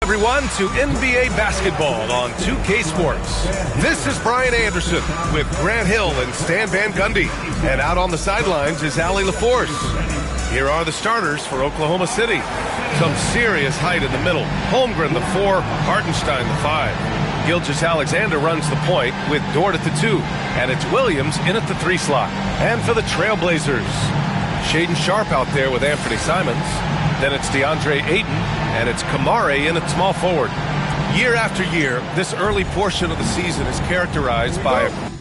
Everyone to NBA basketball on 2K Sports. This is Brian Anderson with Grant Hill and Stan Van Gundy. And out on the sidelines is Allie LaForce. Here are the starters for Oklahoma City. Some serious height in the middle. Holmgren, the 4, Hartenstein, the 5. Gilgeous-Alexander runs the point with Dort at the 2. And it's Williams in at the 3 slot. And for the Trailblazers, Shaedon Sharpe out there with Anthony Simons. Then it's DeAndre Ayton, and it's Kamare in at small forward. Year after year, this early portion of the season is characterized by a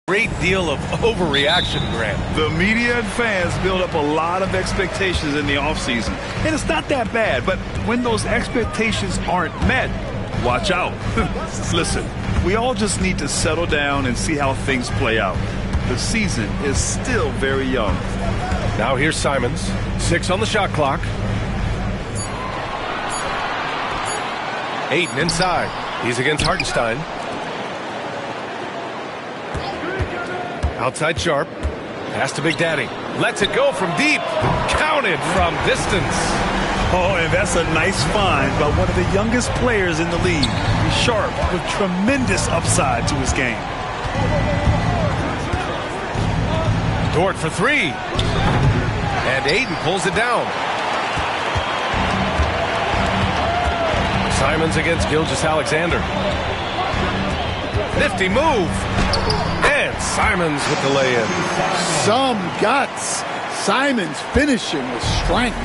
great deal of overreaction, Grant. The media and fans build up a lot of expectations in the offseason. And it's not that bad, but when those expectations aren't met, watch out. Listen, we all just need to settle down and see how things play out. The season is still very young. Now here's Simons. 6 on the shot clock. Ayton inside. He's against Hartenstein. Outside Sharpe. Pass to Big Daddy. Lets it go from deep. Counted from distance. Oh, and that's a nice find by one of the youngest players in the league. Sharpe with tremendous upside to his game. Dort for 3. And Ayton pulls it down. Simons against Gilgeous-Alexander. Nifty move. And Simons with the lay-in. Some guts. Simons finishing with strength.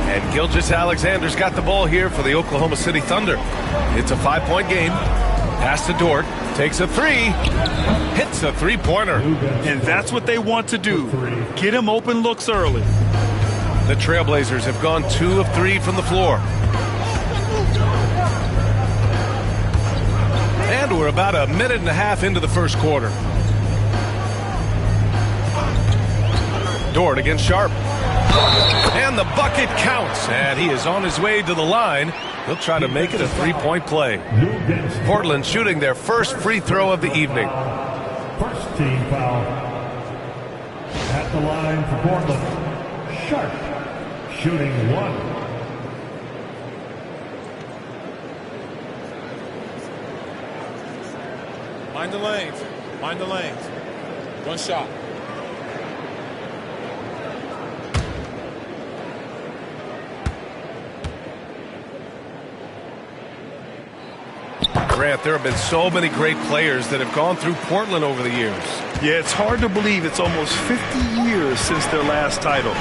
And Gilgeous-Alexander's got the ball here for the Oklahoma City Thunder. It's a 5-point game. Pass to Dort. Takes a 3. Hits a 3-pointer. And that's what they want to do. Get him open looks early. The Trailblazers have gone 2 of 3 from the floor. And we're about a minute and a half into the first quarter. Dort against Sharpe. And the bucket counts. And he is on his way to the line. He'll try to make it a 3-point play. Portland shooting their first free throw of the evening. First team foul. At the line for Portland, Sharpe, shooting 1. Mind the lanes. Mind the lanes. One shot. Grant, there have been so many great players that have gone through Portland over the years. Yeah, it's hard to believe it's almost 50 years since their last title.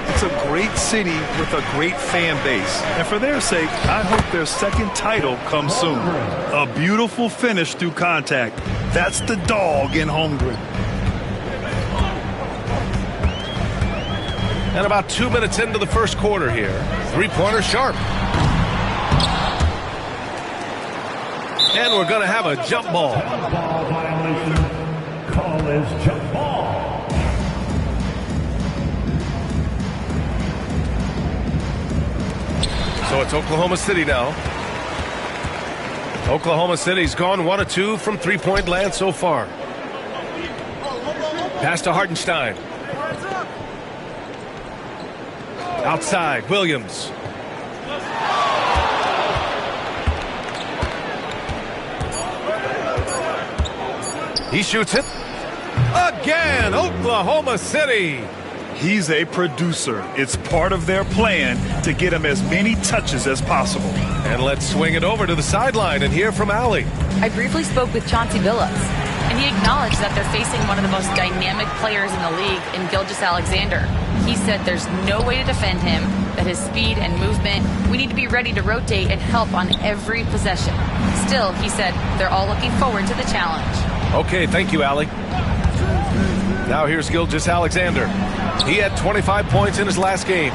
It's a great city with a great fan base. And for their sake, I hope their second title comes soon. A beautiful finish through contact. That's the dog in Holmgren. And about 2 minutes into the first quarter here. 3-pointer Sharpe. And we're going to have a jump ball. Ball violation. Call is jump ball. So it's Oklahoma City now. Oklahoma City's gone 1 of 2 from 3-point land so far. Pass to Hartenstein. Outside, Williams. He shoots it. Again, Oklahoma City. He's a producer. It's part of their plan to get him as many touches as possible. And let's swing it over to the sideline and hear from Allie. I briefly spoke with Chauncey Billups, and he acknowledged that they're facing one of the most dynamic players in the league in Gilgeous-Alexander. He said there's no way to defend him, that his speed and movement, we need to be ready to rotate and help on every possession. Still, he said they're all looking forward to the challenge. Okay, thank you, Allie. Now here's Gilgeous-Alexander. He had 25 points in his last game.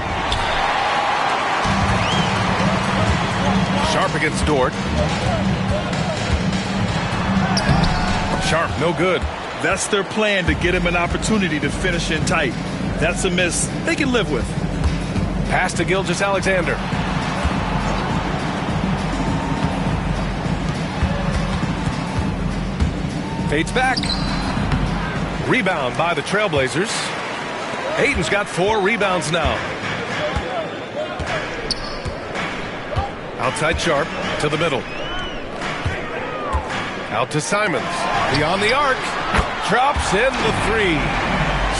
Sharp against Dort. Sharp, no good. That's their plan, to get him an opportunity to finish in tight. That's a miss they can live with. Pass to Gilgeous-Alexander. Fades back. Rebound by the Trailblazers. Hayden's got 4 rebounds now. Outside Sharp to the middle. Out to Simons. Beyond the arc. Drops in the 3.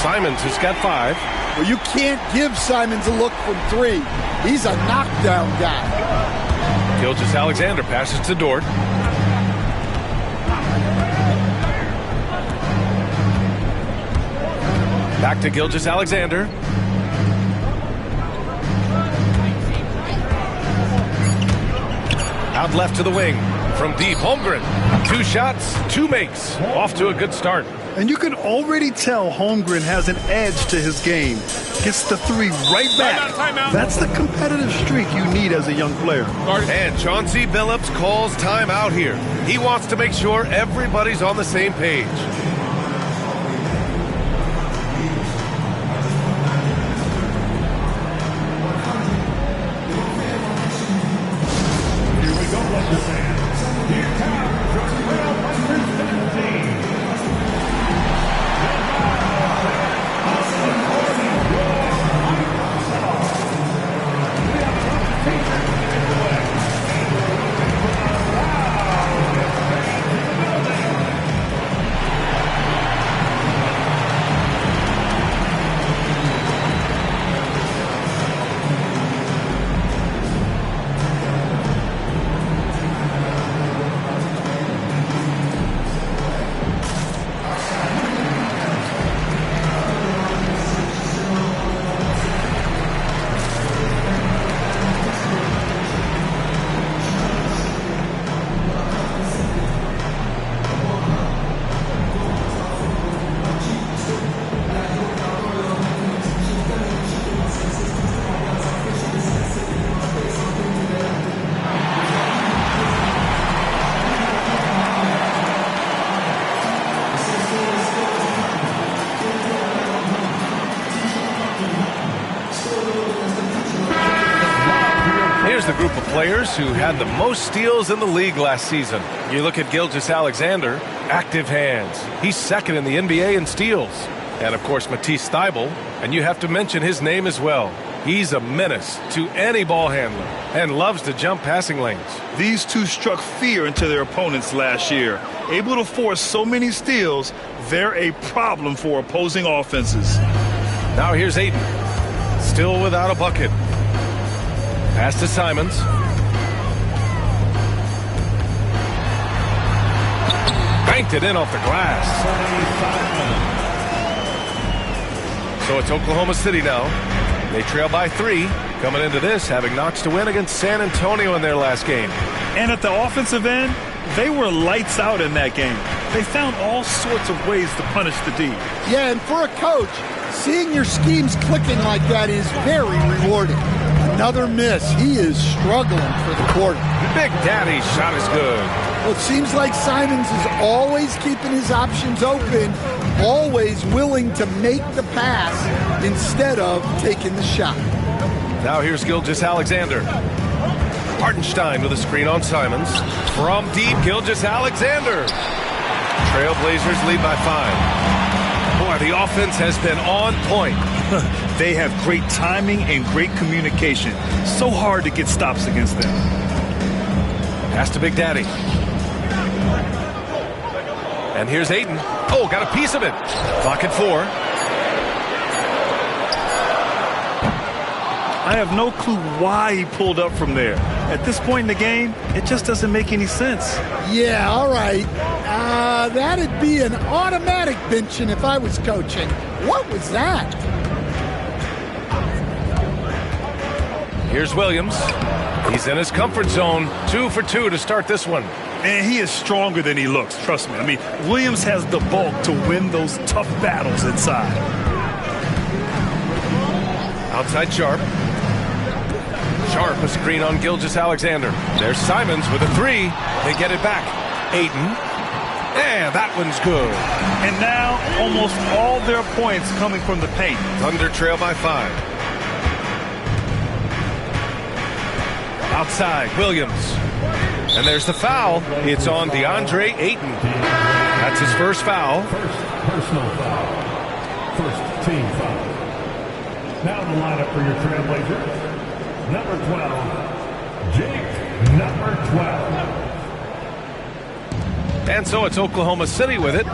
Simons has got 5. Well, you can't give Simons a look from 3. He's a knockdown guy. Gilgeous-Alexander passes to Dort. Back to Gilgeous-Alexander. Out left to the wing. From deep, Holmgren. 2 shots, 2 makes. Off to a good start. And you can already tell Holmgren has an edge to his game. Gets the 3 right back. Timeout. That's the competitive streak you need as a young player. And Chauncey Billups calls timeout here. He wants to make sure everybody's on the same page. The group of players who had the most steals in the league last season. You look at Gilgeous-Alexander, active hands. He's second in the NBA in steals. And of course, Matisse Thybulle, and you have to mention his name as well. He's a menace to any ball handler and loves to jump passing lanes. These two struck fear into their opponents last year. Able to force so many steals, they're a problem for opposing offenses. Now here's Ayton, still without a bucket. Pass to Simons. Banked it in off the glass. So it's Oklahoma City now. They trail by 3. Coming into this, having notched a win against San Antonio in their last game. And at the offensive end, they were lights out in that game. They found all sorts of ways to punish the D. Yeah, and for a coach, seeing your schemes clicking like that is very rewarding. Another miss. He is struggling for the quarter. Big Daddy's shot is good. Well, it seems like Simons is always keeping his options open, always willing to make the pass instead of taking the shot. Now here's Gilgeous-Alexander. Hartenstein with a screen on Simons. From deep, Gilgeous-Alexander. Trailblazers lead by 5. Boy, the offense has been on point. They have great timing and great communication. So hard to get stops against them. Pass to Big Daddy. And here's Ayton. Oh, got a piece of it. Clock at 4. I have no clue why he pulled up from there. At this point in the game, it just doesn't make any sense. Yeah, all right. That'd be an automatic benching if I was coaching. What was that? Here's Williams. He's in his comfort zone. 2 for 2 to start this one. And he is stronger than he looks, trust me. I mean, Williams has the bulk to win those tough battles inside. Outside Sharp. Sharp, a screen on Gilgeous-Alexander. There's Simons with a 3. They get it back. Ayton. And that one's good. And now, almost all their points coming from the paint. Thunder trail by 5. Outside, Williams. And there's the foul. It's on DeAndre Ayton. That's his first foul. First personal foul. First team foul. Now the lineup for your Trailblazers. Number 12, Jake, number 12. And so it's Oklahoma City with it.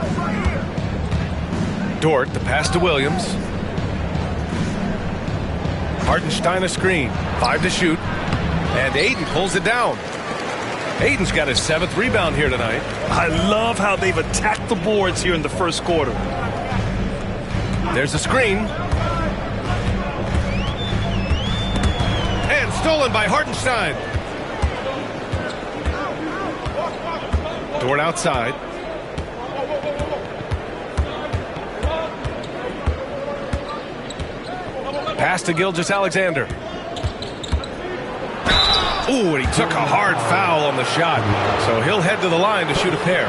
Dort, the pass to Williams. Hartenstein a screen. 5 to shoot. And Ayton pulls it down. Ayton's got his 7th rebound here tonight. I love how they've attacked the boards here in the first quarter. There's a screen. And stolen by Hartenstein. Dort outside. Pass to Gilgeous-Alexander. Ooh, and he took a hard foul on the shot. So he'll head to the line to shoot a pair.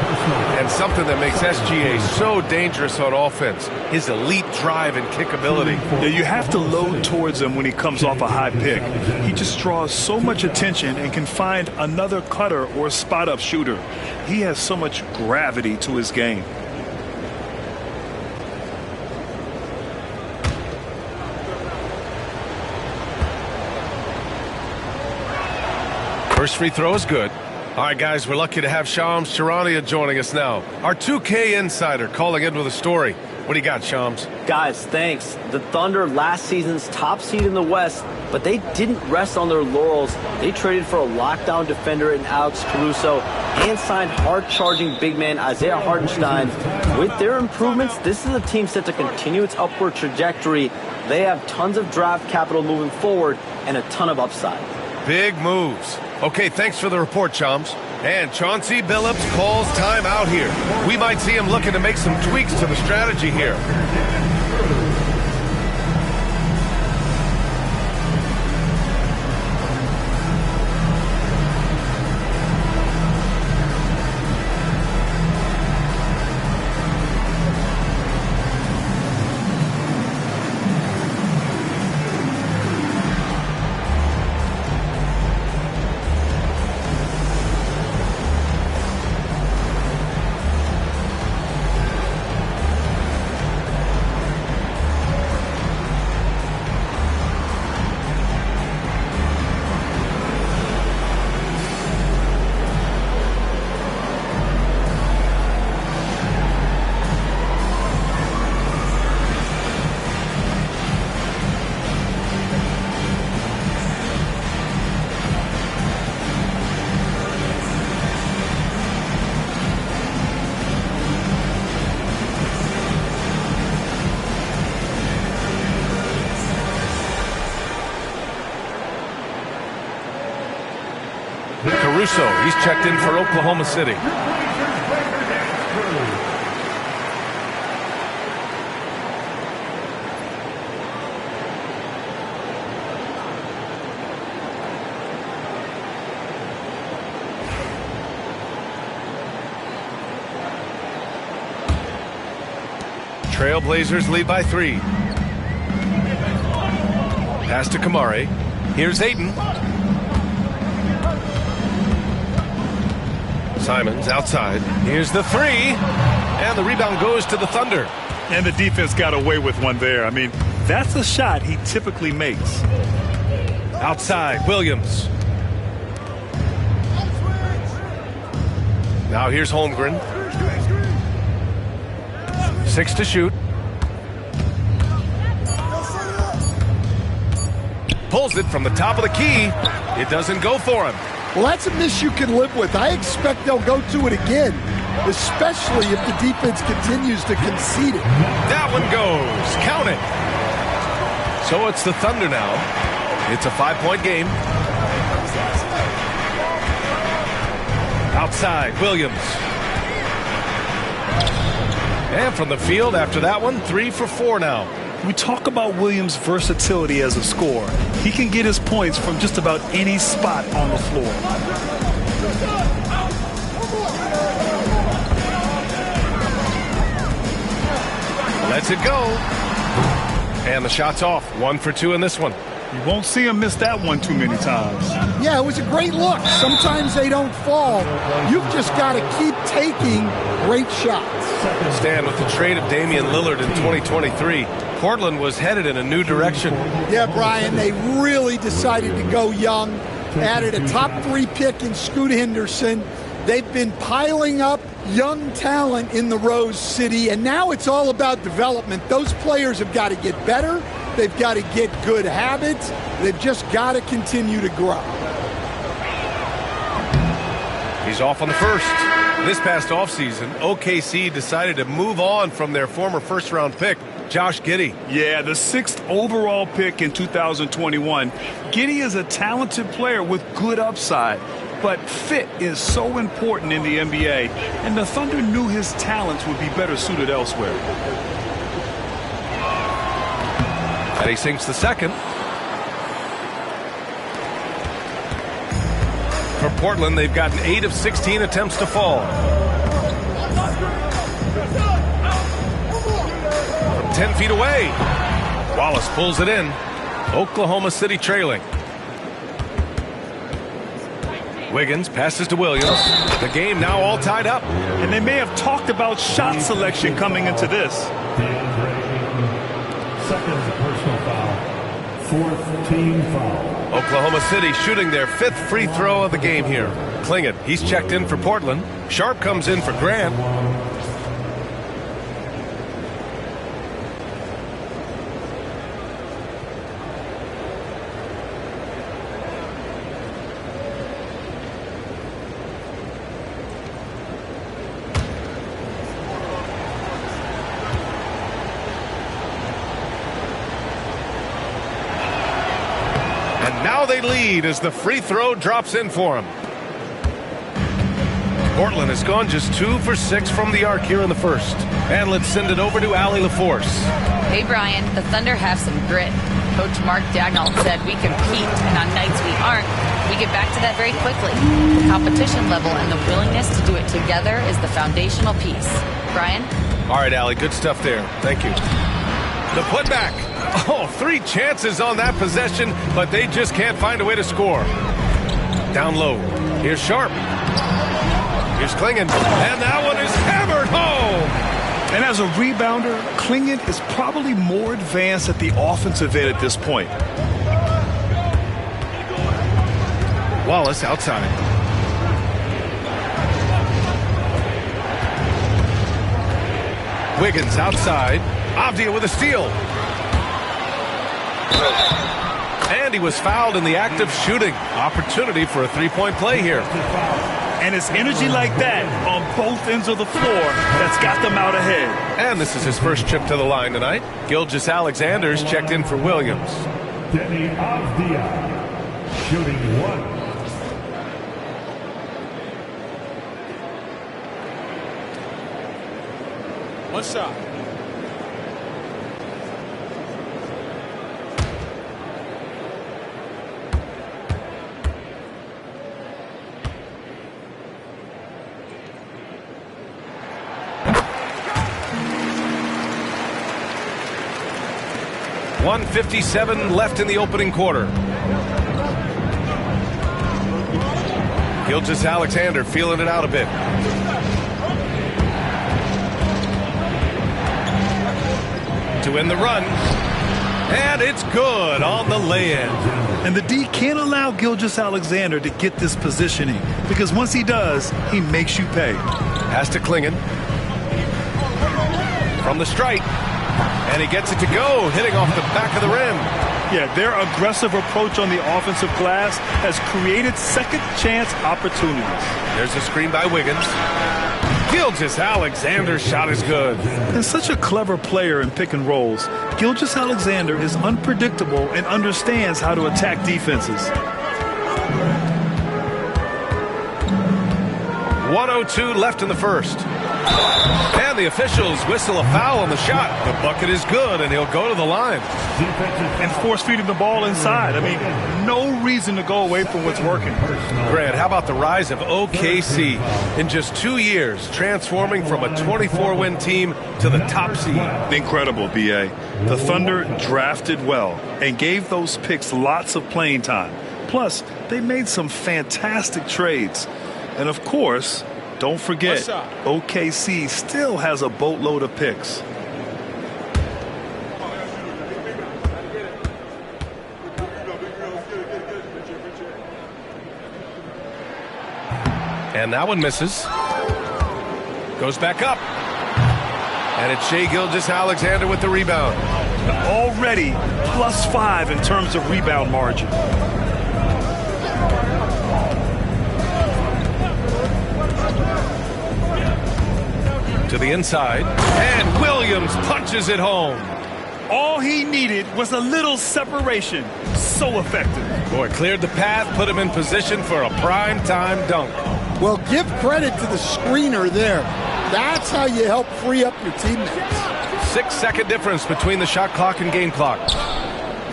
And something that makes SGA so dangerous on offense, his elite drive and kick ability. Yeah, you have to load towards him when he comes off a high pick. He just draws so much attention and can find another cutter or spot-up shooter. He has so much gravity to his game. First free throw is good. All right, guys, we're lucky to have Shams Charania joining us now. Our 2K insider calling in with a story. What do you got, Shams? Guys, thanks. The Thunder last season's top seed in the West, but they didn't rest on their laurels. They traded for a lockdown defender in Alex Caruso and signed hard-charging big man Isaiah Hartenstein. With their improvements, this is a team set to continue its upward trajectory. They have tons of draft capital moving forward and a ton of upside. Big moves. Okay, thanks for the report, Shams. And Chauncey Billups calls time out here. We might see him looking to make some tweaks to the strategy here. Caruso, he's checked in for Oklahoma City. Trailblazers lead by 3. Pass to Kamari. Here's Ayton. Simons outside. Here's the 3. And the rebound goes to the Thunder. And the defense got away with one there. I mean, That's a shot he typically makes. Outside, Williams. Now here's Holmgren. 6 to shoot. Pulls it from the top of the key. It doesn't go for him. Well, that's a miss you can live with. I expect they'll go to it again, especially if the defense continues to concede it. That one goes. Count it. So it's the Thunder now. It's a 5-point game. Outside, Williams. And from the field after that one, 3 for 4 now. We talk about Williams' versatility as a scorer. He can get his points from just about any spot on the floor. Lets it go. And the shot's off. 1 for 2 in this one. You won't see him miss that one too many times. Yeah, it was a great look. Sometimes they don't fall. You've just got to keep taking great shots. Stan, with the trade of Damian Lillard in 2023, Portland was headed in a new direction. Yeah, Brian, they really decided to go young. Added a top 3 pick in Scoot Henderson. They've been piling up young talent in the Rose City, and now it's all about development. Those players have got to get better. They've got to get good habits. They've just got to continue to grow. He's off on the first. This past offseason, OKC decided to move on from their former first-round pick, Josh Giddey. Yeah, the 6th overall pick in 2021. Giddey is a talented player with good upside, but fit is so important in the NBA, and the Thunder knew his talents would be better suited elsewhere. And he sinks the second. For Portland, they've gotten 8 of 16 attempts to fall. From 10 feet away, Wallace pulls it in. Oklahoma City trailing. Wiggins passes to Williams. The game now all tied up. And they may have talked about shot selection coming into this. Second personal foul. 4th team foul. Oklahoma City shooting their 5th free throw of the game here. Klingett, he's checked in for Portland. Sharp comes in for Grant. Now they lead as the free throw drops in for him. Portland has gone just 2 for 6 from the arc here in the first. And let's send it over to Allie LaForce. Hey, Brian, the Thunder have some grit. Coach Mark Dagnall said we compete, and on nights we aren't, we get back to that very quickly. The competition level and the willingness to do it together is the foundational piece. Brian? All right, Allie, good stuff there. Thank you. The putback. Oh, 3 chances on that possession, but they just can't find a way to score. Down low. Here's Sharp. Here's Klingett. And that one is hammered home. And as a rebounder, Klingett is probably more advanced at the offensive end at this point. Wallace outside. Wiggins outside. Avdia with a steal. And he was fouled in the act of shooting. Opportunity for a 3-point play here. And it's energy like that on both ends of the floor that's got them out ahead. And this is his first trip to the line tonight. Gilgeous-Alexander's checked in for Williams. Denny Avdia, shooting 1. One shot. .157 left in the opening quarter. Gilgeous-Alexander feeling it out a bit. To end the run. And it's good on the lay-in. And the D can't allow Gilgeous-Alexander to get this positioning, because once he does, he makes you pay. Pass to Klingen. From the strike. And he gets it to go, hitting off the back of the rim. Yeah, their aggressive approach on the offensive glass has created second chance opportunities. There's a screen by Wiggins. Gilgeous-Alexander's shot is good. And such a clever player in pick and rolls, Gilgeous-Alexander is unpredictable and understands how to attack defenses. 1:02 left in the first. And the officials whistle a foul on the shot. The bucket is good, and he'll go to the line. And force feeding the ball inside. I mean, no reason to go away from what's working. Grant, how about the rise of OKC in just 2 years, transforming from a 24-win team to the top seed? Incredible, B.A. The Thunder drafted well and gave those picks lots of playing time. Plus, they made some fantastic trades. And of course, don't forget, OKC still has a boatload of picks. And that one misses. Goes back up. And it's Shai Gilgeous-Alexander with the rebound. Already +5 in terms of rebound margin. To the inside, and Williams punches it home. All he needed was a little separation. So effective. Boy, cleared the path, put him in position for a prime-time dunk. Well, give credit to the screener there. That's how you help free up your teammates. 6-second difference between the shot clock and game clock.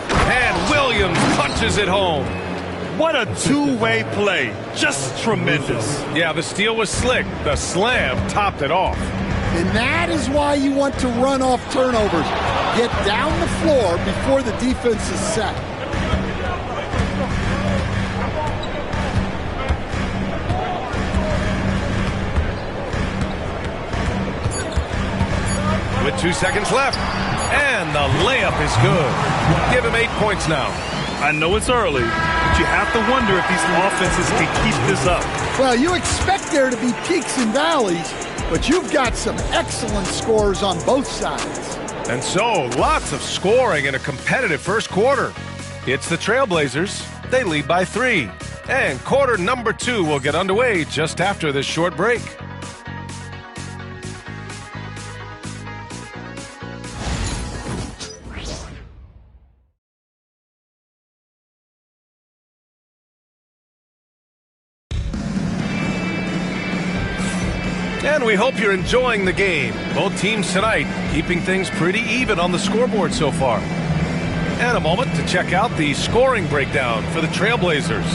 And Williams punches it home. What a two-way play. Just tremendous. Yeah, the steal was slick. The slam topped it off. And that is why you want to run off turnovers. Get down the floor before the defense is set. With 2 seconds left. And the layup is good. Give him 8 points now. I know it's early, but you have to wonder if these offenses can keep this up. Well, you expect there to be peaks and valleys, but you've got some excellent scores on both sides. And so, lots of scoring in a competitive first quarter. It's the Trailblazers. They lead by 3. And quarter number 2 will get underway just after this short break. And we hope you're enjoying the game. Both teams tonight keeping things pretty even on the scoreboard so far. And a moment to check out the scoring breakdown for the Trailblazers.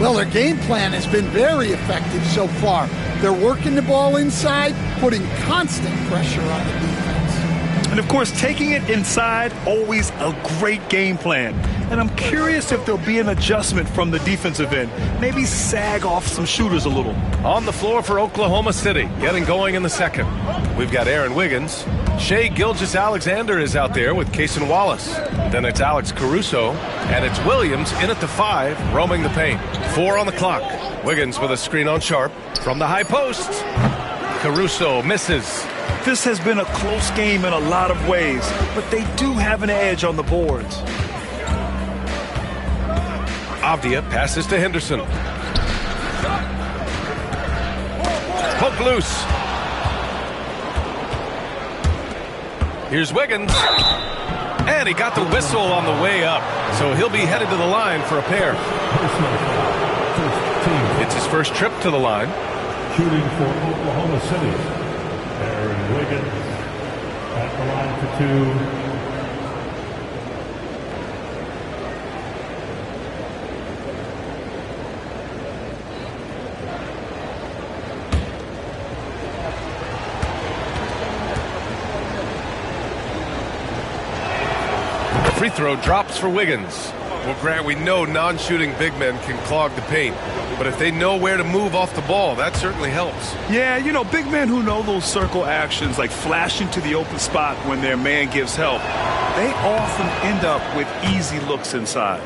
Well, their game plan has been very effective so far. They're working the ball inside, putting constant pressure on the defense. And of course, taking it inside, always a great game plan. And I'm curious if there'll be an adjustment from the defensive end. Maybe sag off some shooters a little. On the floor for Oklahoma City, getting going in the second. We've got Aaron Wiggins. Shai Gilgeous-Alexander is out there with Cason Wallace. Then it's Alex Caruso. And it's Williams in at the 5, roaming the paint. 4 on the clock. Wiggins with a screen on Sharp. From the high post. Caruso misses. This has been a close game in a lot of ways, but they do have an edge on the boards. Avdia passes to Henderson. Poke loose. Here's Wiggins. And he got the whistle on the way up, so he'll be headed to the line for a pair. It's his first trip to the line. Shooting for Oklahoma City, Aaron Wiggins at the line for 2. Free throw drops for Wiggins. Well, Grant, we know non-shooting big men can clog the paint, but if they know where to move off the ball, that certainly helps. Yeah, you know, big men who know those circle actions, like flashing to the open spot when their man gives help, they often end up with easy looks inside.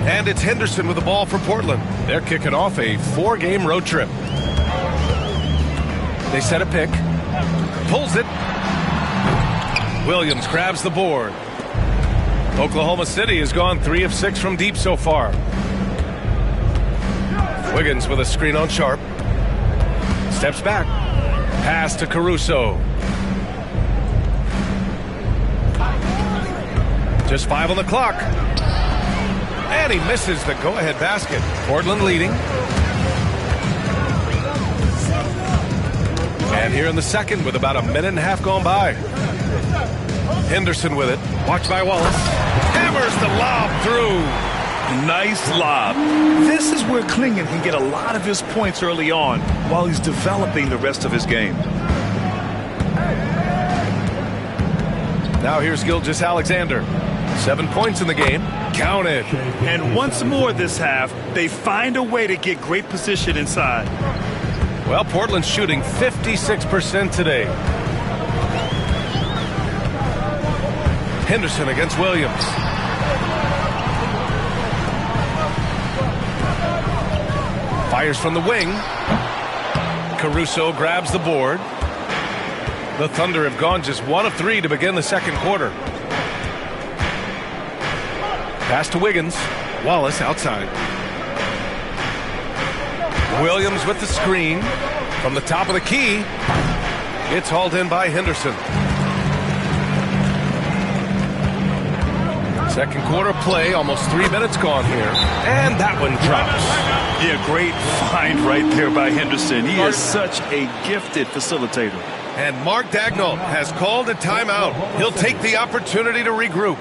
And it's Henderson with the ball for Portland. They're kicking off a 4-game road trip. They set a pick. Pulls it. Williams grabs the board. Oklahoma City has gone 3 of 6 from deep so far. Wiggins with a screen on Sharp. Steps back. Pass to Caruso. Just 5 on the clock. And he misses the go-ahead basket. Portland leading. And here in the second with about a minute and a half gone by. Henderson with it. Watched by Wallace. Hammers the lob through. Nice lob. This is where Klingon can get a lot of his points early on while he's developing the rest of his game. Now here's Gilgeous-Alexander. 7 points in the game. Counted. And once more this half, they find a way to get great position inside. Well, Portland's shooting 56% today. Henderson against Williams. Fires from the wing. Caruso grabs the board. The Thunder have gone just 1 of 3 to begin the second quarter. Pass to Wiggins. Wallace outside. Williams with the screen. From the top of the key. It's hauled in by Henderson. Second quarter play, almost 3 minutes gone here. And that one drops. Yeah, great find right there by Henderson. He is such a gifted facilitator. And Mark Daigneault has called a timeout. He'll take the opportunity to regroup.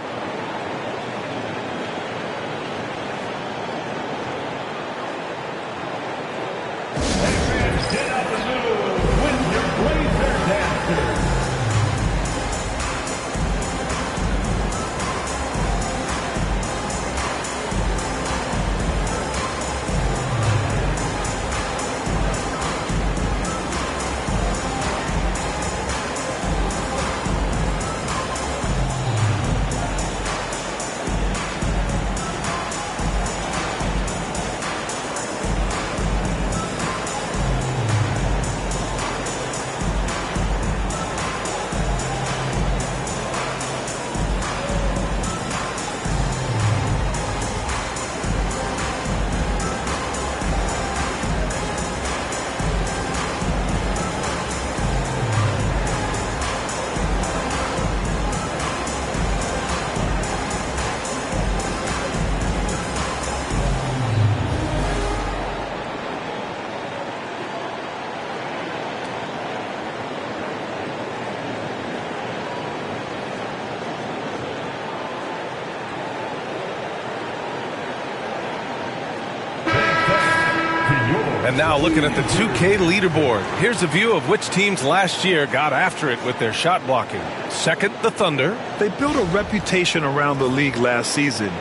And now looking at the 2K leaderboard. Here's a view of which teams last year got after it with their shot blocking. Second, the Thunder. They built a reputation around the league last season.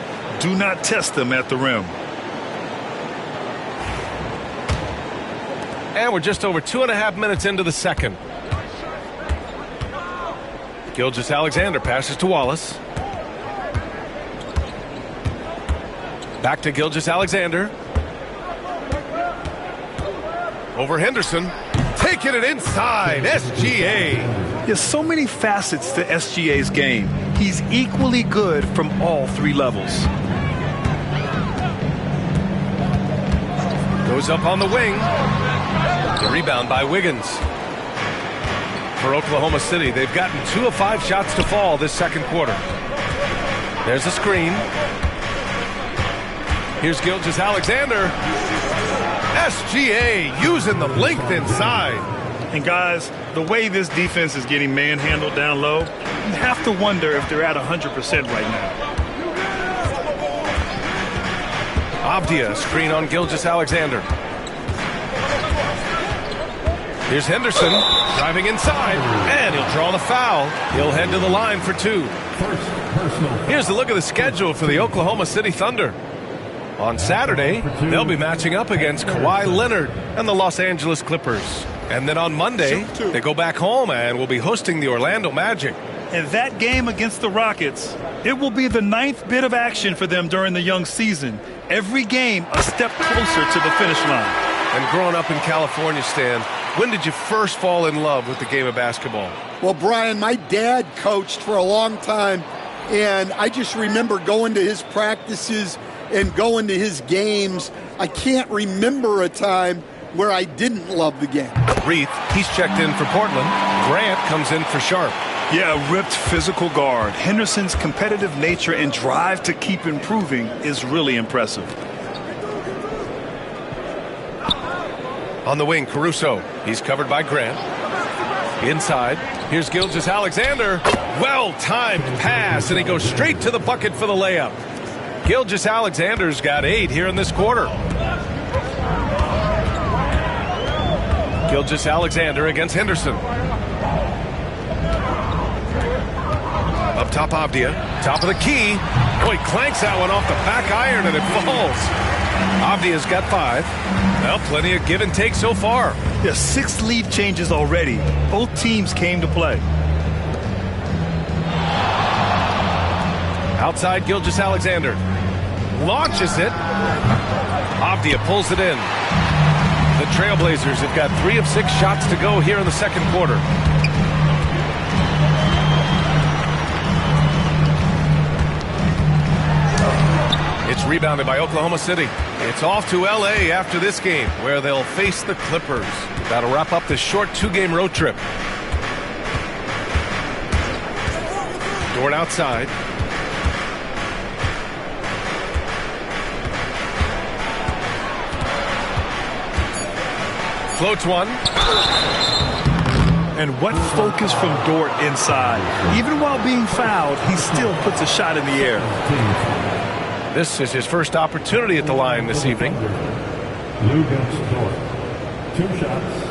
Do not test them at the rim. And we're just over 2.5 minutes into the second. Gilgeous-Alexander passes to Wallace. Back to Gilgeous-Alexander. Over Henderson. Taking it inside. SGA. There's so many facets to SGA's game. He's equally good from all 3 levels. Goes up on the wing. The rebound by Wiggins. For Oklahoma City, they've gotten 2 of 5 shots to fall this second quarter. There's a screen. Here's Gilgeous-Alexander. SGA using the length inside. And guys, the way this defense is getting manhandled down low, you have to wonder if they're at 100% right now. Avdia, screen on Gilgeous-Alexander. Here's Henderson driving inside, and he'll draw the foul. He'll head to the line for 2. Here's a look at the schedule for the Oklahoma City Thunder. On Saturday, they'll be matching up against Kawhi Leonard and the Los Angeles Clippers. And then on Monday, they go back home and will be hosting the Orlando Magic. And that game against the Rockets, it will be the 9th bit of action for them during the young season. Every game a step closer to the finish line. And growing up in California, Stan, when did you first fall in love with the game of basketball? Well, Brian, my dad coached for a long time, and I just remember going to his practices and going to his games. I can't remember a time where I didn't love the game. Reith, he's checked in for Portland. Grant comes in for Sharp. Yeah, a ripped physical guard. Henderson's competitive nature and drive to keep improving is really impressive. On the wing, Caruso. He's covered by Grant. Inside, here's Gilgeous-Alexander. Well-timed pass, and he goes straight to the bucket for the layup. Gilgeous-Alexander's got 8 here in this quarter. Gilgeous-Alexander against Henderson. Up top, Avdia. Top of the key. Oh, he clanks that one off the back iron, and it falls. Avdia's got 5. Well, plenty of give and take so far. Yeah, 6 lead changes already. Both teams came to play. Outside, Gilgeous-Alexander launches it. Avdia pulls it in. The Trailblazers have got 3 of 6 shots to go here in the second quarter. It's rebounded by Oklahoma City. It's off to L.A. after this game, where they'll face the Clippers. That'll wrap up this short 2-game road trip. Dort outside. Floats one. And what focus from Dort inside. Even while being fouled, he still puts a shot in the air. This is his first opportunity at the line this evening. Lou against Dort. 2 shots.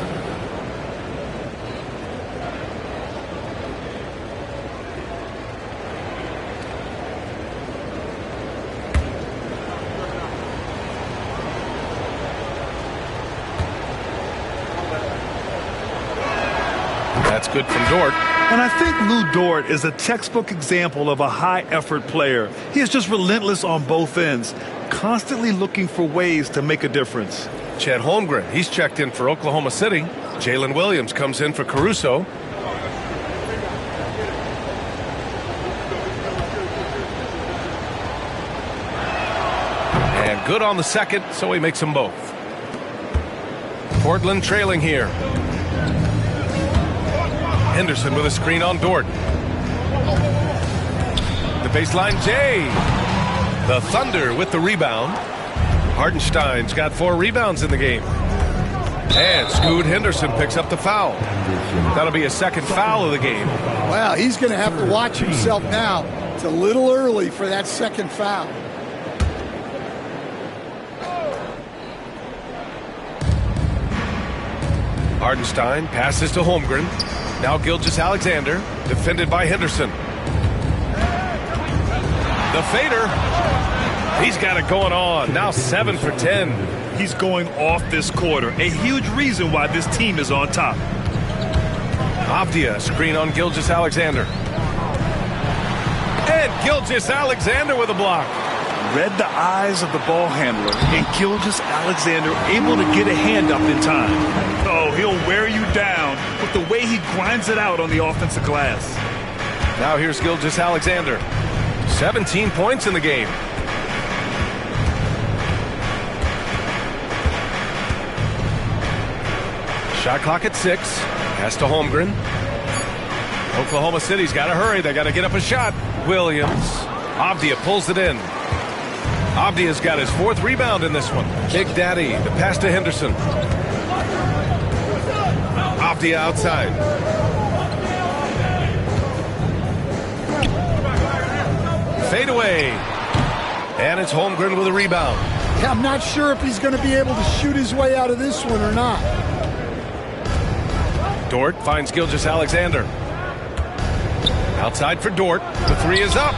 That's good from Dort. And I think Lou Dort is a textbook example of a high-effort player. He is just relentless on both ends, constantly looking for ways to make a difference. Chet Holmgren, he's checked in for Oklahoma City. Jalen Williams comes in for Caruso. And good on the second, so he makes them both. Portland trailing here. Henderson with a screen on Dort. The baseline, Jay. The Thunder with the rebound. Hartenstein's got 4 rebounds in the game. And Scoot Henderson picks up the foul. That'll be a second foul of the game. Well, he's going to have to watch himself now. It's a little early for that second foul. Hartenstein passes to Holmgren. Now Gilgeous-Alexander, defended by Henderson. The fader. He's got it going on. Now 7 for 10. He's going off this quarter. A huge reason why this team is on top. Avdia, screen on Gilgeous-Alexander. And Gilgeous-Alexander with a block. Read the eyes of the ball handler, and Gilgeous-Alexander able to get a hand up in time. Oh, he'll wear you down with the way he grinds it out on the offensive glass. Now here's Gilgeous-Alexander. 17 points in the game. Shot clock at 6. Pass to Holmgren. Oklahoma City's got to hurry. They got to get up a shot. Williams. Avdia pulls it in. Avdia's got his 4th rebound in this one. Big Daddy, the pass to Henderson. Avdia outside. Fade away. And it's Holmgren with a rebound. Yeah, I'm not sure if he's going to be able to shoot his way out of this one or not. Dort finds Gilgeous-Alexander. Outside for Dort. The three is up.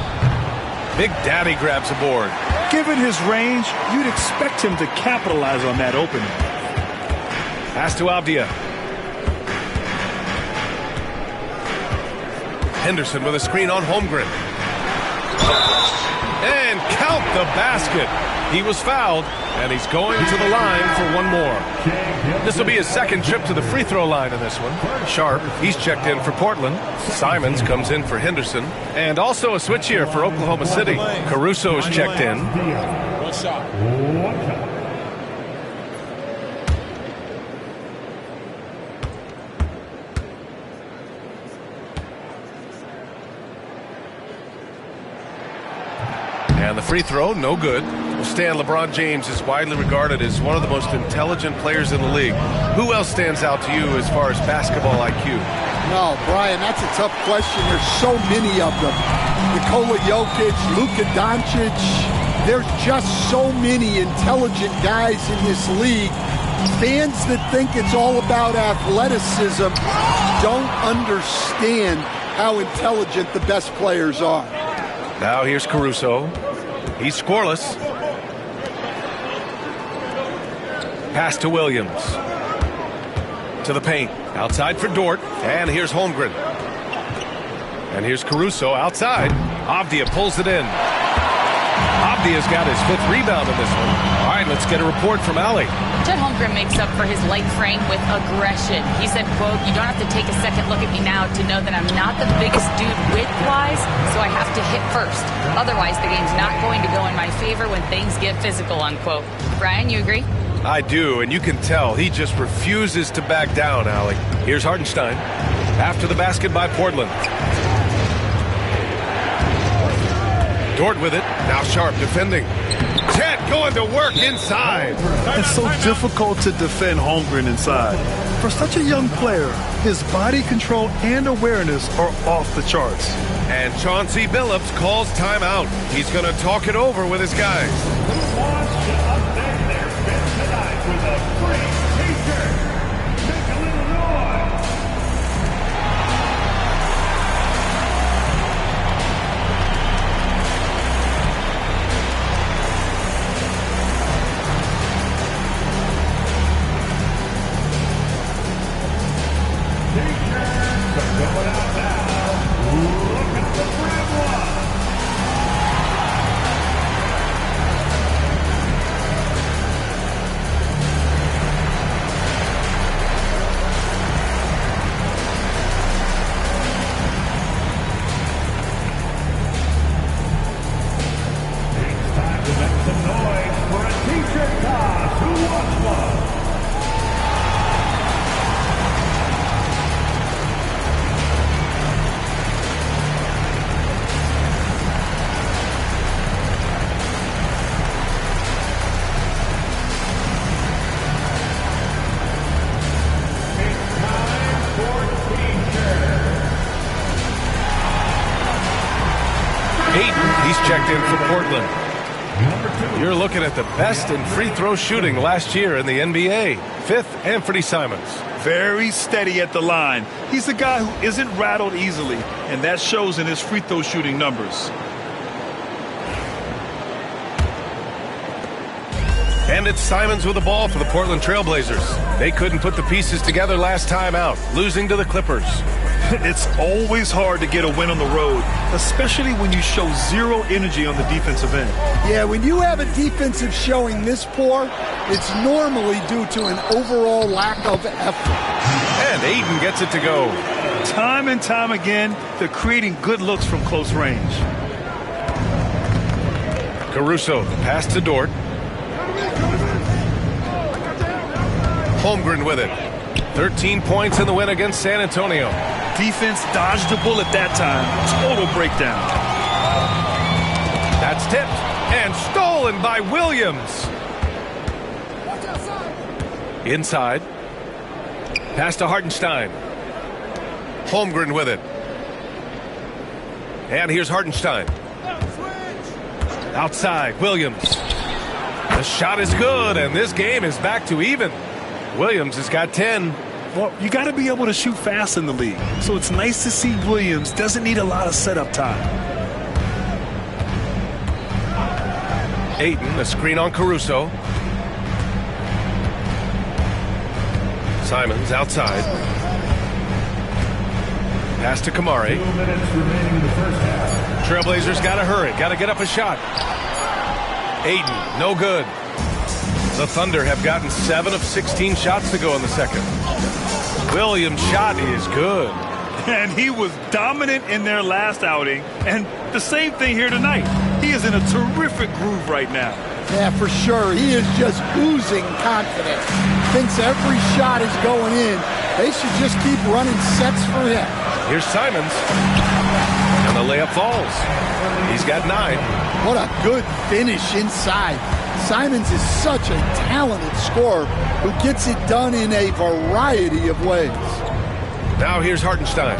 Big Daddy grabs a board. Given his range, you'd expect him to capitalize on that opening. Pass to Avdia. Henderson with a screen on Holmgren. And count the basket. He was fouled, and he's going to the line for one more. This will be his second trip to the free throw line in this one. Sharp, he's checked in for Portland. Simons comes in for Henderson. And also a switch here for Oklahoma City. Caruso is checked in. One shot. And the free throw, no good. Stan, LeBron James is widely regarded as one of the most intelligent players in the league. Who else stands out to you as far as basketball IQ? No, Brian, that's a tough question. There's so many of them. Nikola Jokic, Luka Doncic. There's just so many intelligent guys in this league. Fans that think it's all about athleticism don't understand how intelligent the best players are. Now here's Caruso. He's scoreless. Pass to Williams. To the paint. Outside for Dort. And here's Holmgren. And here's Caruso outside. Avdia pulls it in. Avdia's got his fifth rebound in this one. All right, let's get a report from Allie. Chet Holmgren makes up for his light frame with aggression. He said, quote, "You don't have to take a second look at me now to know that I'm not the biggest dude width-wise, so I have to hit first. Otherwise, the game's not going to go in my favor when things get physical," unquote. Brian, you agree? I do, and you can tell he just refuses to back down, Allie. Here's Hartenstein. After the basket by Portland. Dort with it. Now Sharp defending. Chet going to work inside. It's so difficult to defend Holmgren inside. For such a young player, his body control and awareness are off the charts. And Chauncey Billups calls timeout. He's going to talk it over with his guys. Who wants to update their fit tonight with a free t-shirt? Make a little noise. T-shirts are going out now. Look at the red one. It's time to make some noise for a t-shirt toss. Who wants one? It's time for t-shirts. Ayton, he's checked in for Portland. Number 2. You're looking at the best in free throw shooting last year in the NBA. Fifth, Anthony Simons. Very steady at the line. He's a guy who isn't rattled easily, and that shows in his free throw shooting numbers. And it's Simons with the ball for the Portland Trailblazers. They couldn't put the pieces together last time out, losing to the Clippers. It's always hard to get a win on the road, especially when you show zero energy on the defensive end. Yeah, when you have a defensive showing this poor, it's normally due to an overall lack of effort. And Ayton gets it to go. Time and time again, they're creating good looks from close range. Caruso, the pass to Dort. Holmgren with it. 13 points in the win against San Antonio. Defense dodged a bullet that time. Total breakdown. That's tipped and stolen by Williams. Inside. Pass to Hartenstein. Holmgren with it. And here's Hartenstein. Outside, Williams. The shot is good, and this game is back to even. Williams has got 10. Well, you got to be able to shoot fast in the league. So it's nice to see Williams doesn't need a lot of setup time. Ayton, a screen on Caruso. Simons outside. Pass to Kamari. 2 minutes remaining in the first half. Trailblazers got to hurry. Got to get up a shot. Ayton, no good. The Thunder have gotten 7 of 16 shots to go in the second. Williams' shot is good. And he was dominant in their last outing. And the same thing here tonight. He is in a terrific groove right now. Yeah, for sure. He is just oozing confidence. Thinks every shot is going in. They should just keep running sets for him. Here's Simons. And the layup falls. He's got 9. What a good finish inside. Simons is such a talented scorer who gets it done in a variety of ways. Now here's Hartenstein.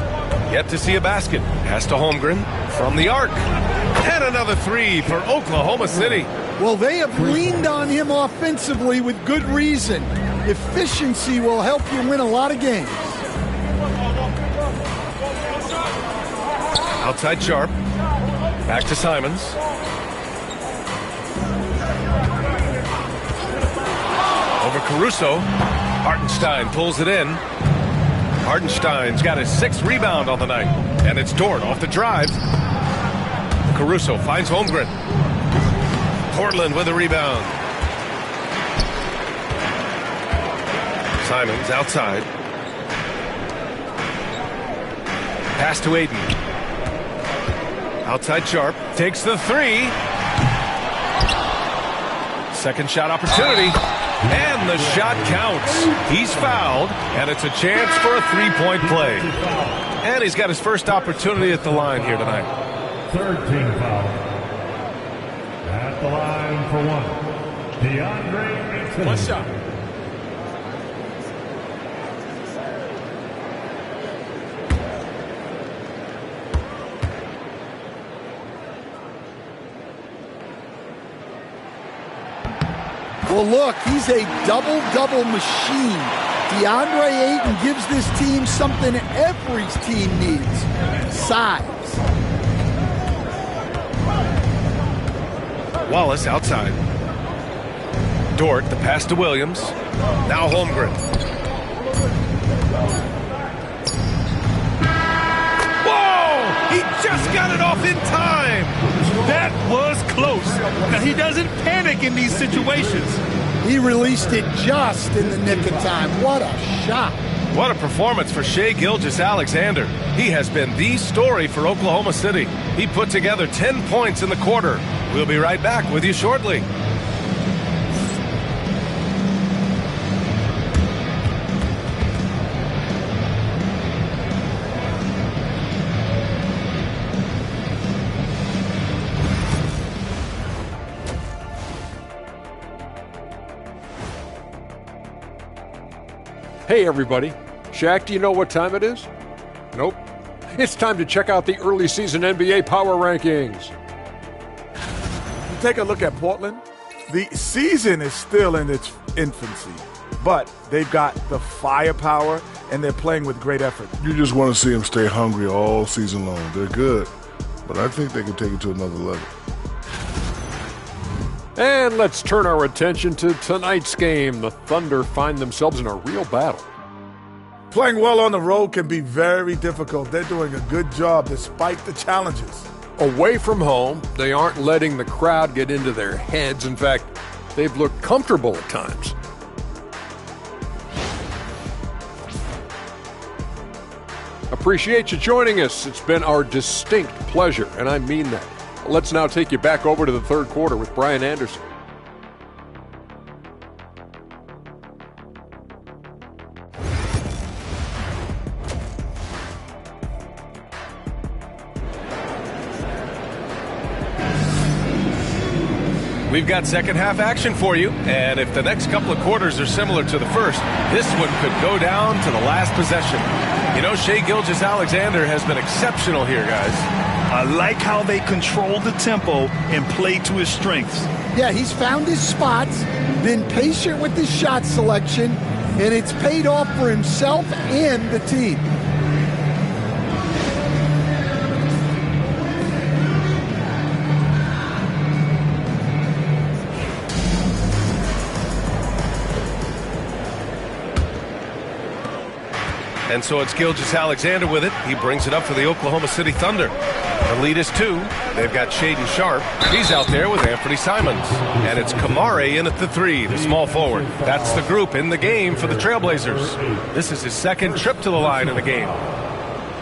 Yet to see a basket. Pass to Holmgren from the arc. And another 3 for Oklahoma City. Well, they have leaned on him offensively with good reason. Efficiency will help you win a lot of games. Outside Sharp. Back to Simons. Over Caruso. Hartenstein pulls it in. Hartenstein's got his 6th rebound on the night. And it's Dort off the drive. Caruso finds Holmgren. Portland with a rebound. Simons outside. Pass to Ayton. Outside Sharp. Takes the 3. Second shot opportunity. And the shot counts. He's fouled, and it's a chance for a 3-point play. And he's got his first opportunity at the line here tonight. Third team foul. At the line for 1. DeAndre Ayton. One shot. Well, look, he's a double-double machine. DeAndre Ayton gives this team something every team needs: size. Wallace outside. Dort, the pass to Williams. Now Holmgren. Whoa! He just got it off in time! That was close. Now, he doesn't panic in these situations. He released it just in the nick of time. What a shot. What a performance for Shai Gilgeous-Alexander. He has been the story for Oklahoma City. He put together 10 points in the quarter. We'll be right back with you shortly. Hey everybody, Shaq, do you know what time it is? Nope. It's time to check out the early season NBA Power Rankings. Take a look at Portland. The season is still in its infancy, but they've got the firepower and they're playing with great effort. You just want to see them stay hungry all season long. They're good, but I think they can take it to another level. And let's turn our attention to tonight's game. The Thunder find themselves in a real battle. Playing well on the road can be very difficult. They're doing a good job despite the challenges. Away from home, they aren't letting the crowd get into their heads. In fact, they've looked comfortable at times. Appreciate you joining us. It's been our distinct pleasure, and I mean that. Let's now take you back over to the third quarter with Brian Anderson. We've got second half action for you, and if the next couple of quarters are similar to the first, this one could go down to the last possession. You know, Shai Gilgeous-Alexander has been exceptional here, guys. I like how they control the tempo and play to his strengths. Yeah, he's found his spots, been patient with his shot selection, and it's paid off for himself and the team. And so it's Gilgeous-Alexander with it. He brings it up for the Oklahoma City Thunder. The lead is 2. They've got Shaden Sharp. He's out there with Anthony Simons. And it's Kamare in at the 3, the small forward. That's the group in the game for the Trailblazers. This is his second trip to the line in the game.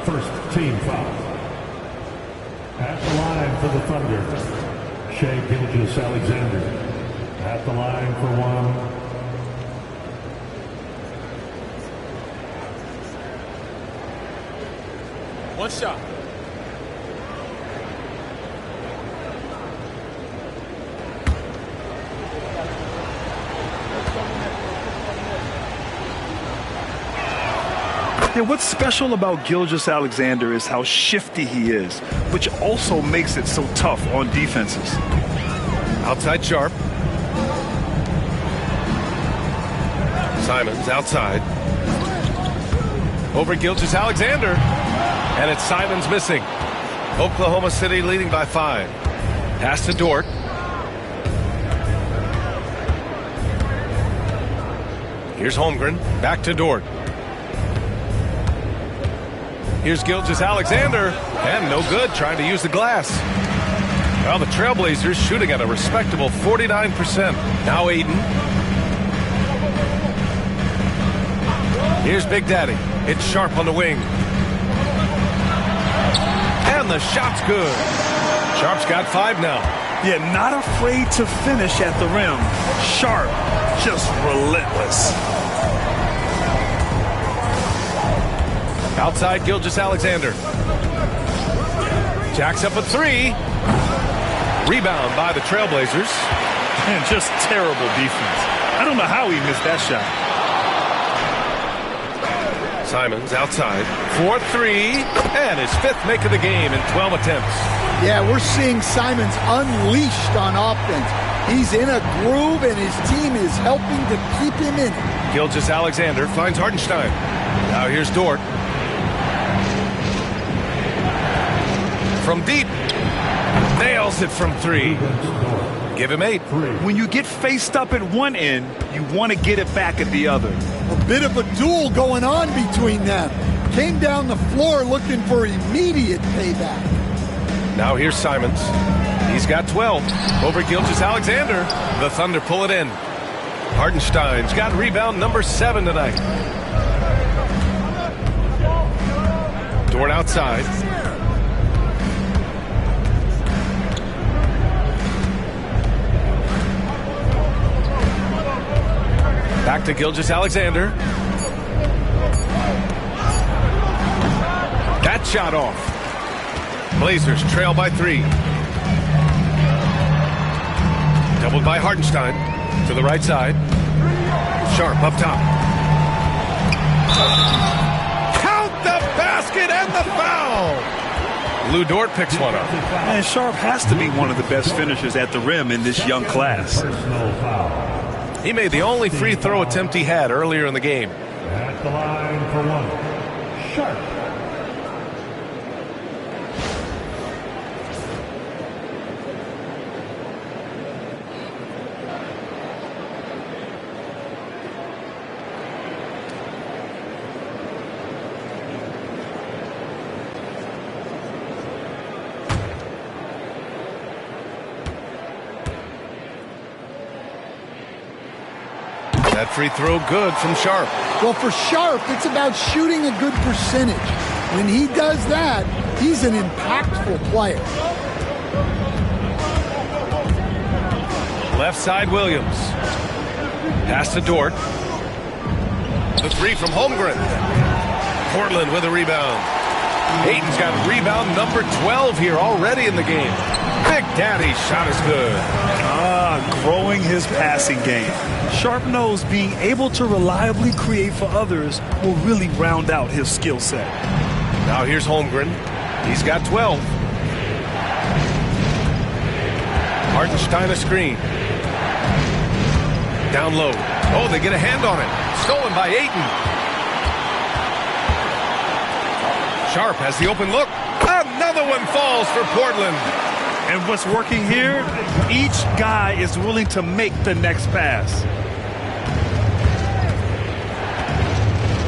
First team foul. At the line for the Thunder, Shai Gilgeous-Alexander. At the line for 1. One shot. Yeah, what's special about Gilgeous-Alexander is how shifty he is, which also makes it so tough on defenses. Outside Sharp. Simons outside. Over Gilgeous-Alexander. And it's Simons missing. Oklahoma City leading by 5. Pass to Dort. Here's Holmgren. Back to Dort. Here's Gilgeous-Alexander. And no good, trying to use the glass. Well, the Trailblazers shooting at a respectable 49%. Now Aiden. Here's Big Daddy. It's Sharp on the wing. And the shot's good. Sharp's got 5 now. Yeah, not afraid to finish at the rim. Sharp, just relentless. Outside Gilgeous-Alexander. Jacks up a 3. Rebound by the Trailblazers. And just terrible defense. I don't know how he missed that shot. Simons outside. 4-3. And his 5th make of the game in 12 attempts. Yeah, we're seeing Simons unleashed on offense. He's in a groove, and his team is helping to keep him in it. Gilgeous-Alexander finds Hartenstein. Now here's Dort. From deep. Nails it from 3. Give him 8. When you get faced up at one end, you want to get it back at the other. A bit of a duel going on between them. Came down the floor looking for immediate payback. Now here's Simons. He's got 12. Over Gilgeous-Alexander. The Thunder pull it in. Hartenstein's got rebound number 7 tonight. Dort outside. Back to Gilgeous-Alexander. That shot off. Blazers trail by 3. Doubled by Hartenstein to the right side. Sharp up top. Count the basket and the foul. Lou Dort picks one up. And Sharp has to be one of the best finishers at the rim in this young class. He made the only free throw attempt he had earlier in the game. At the line for 1. Sharp. That free throw good from Sharp. Well, for Sharp, it's about shooting a good percentage. When he does that, he's an impactful player. Left side Williams. Pass to Dort. The 3 from Holmgren. Portland with a rebound. Hayden's got rebound number 12 here already in the game. Big Daddy's shot is good. Growing his passing game. Sharp knows being able to reliably create for others will really round out his skill set. Now here's Holmgren. He's got 12. Hartenstein a screen. Down low. Oh, they get a hand on it. Stolen by Ayton. Sharp has the open look. Another one falls for Portland. And what's working here, each guy is willing to make the next pass.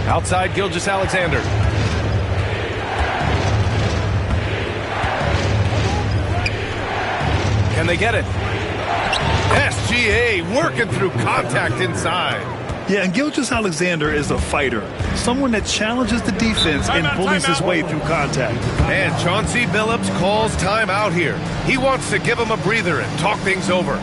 Outside Gilgeous-Alexander. Can they get it? SGA working through contact inside. Yeah, and Gilgeous-Alexander is a fighter. Someone that challenges the defense and bullies his way through contact. And Chauncey Billups calls timeout here. He wants to give him a breather and talk things over.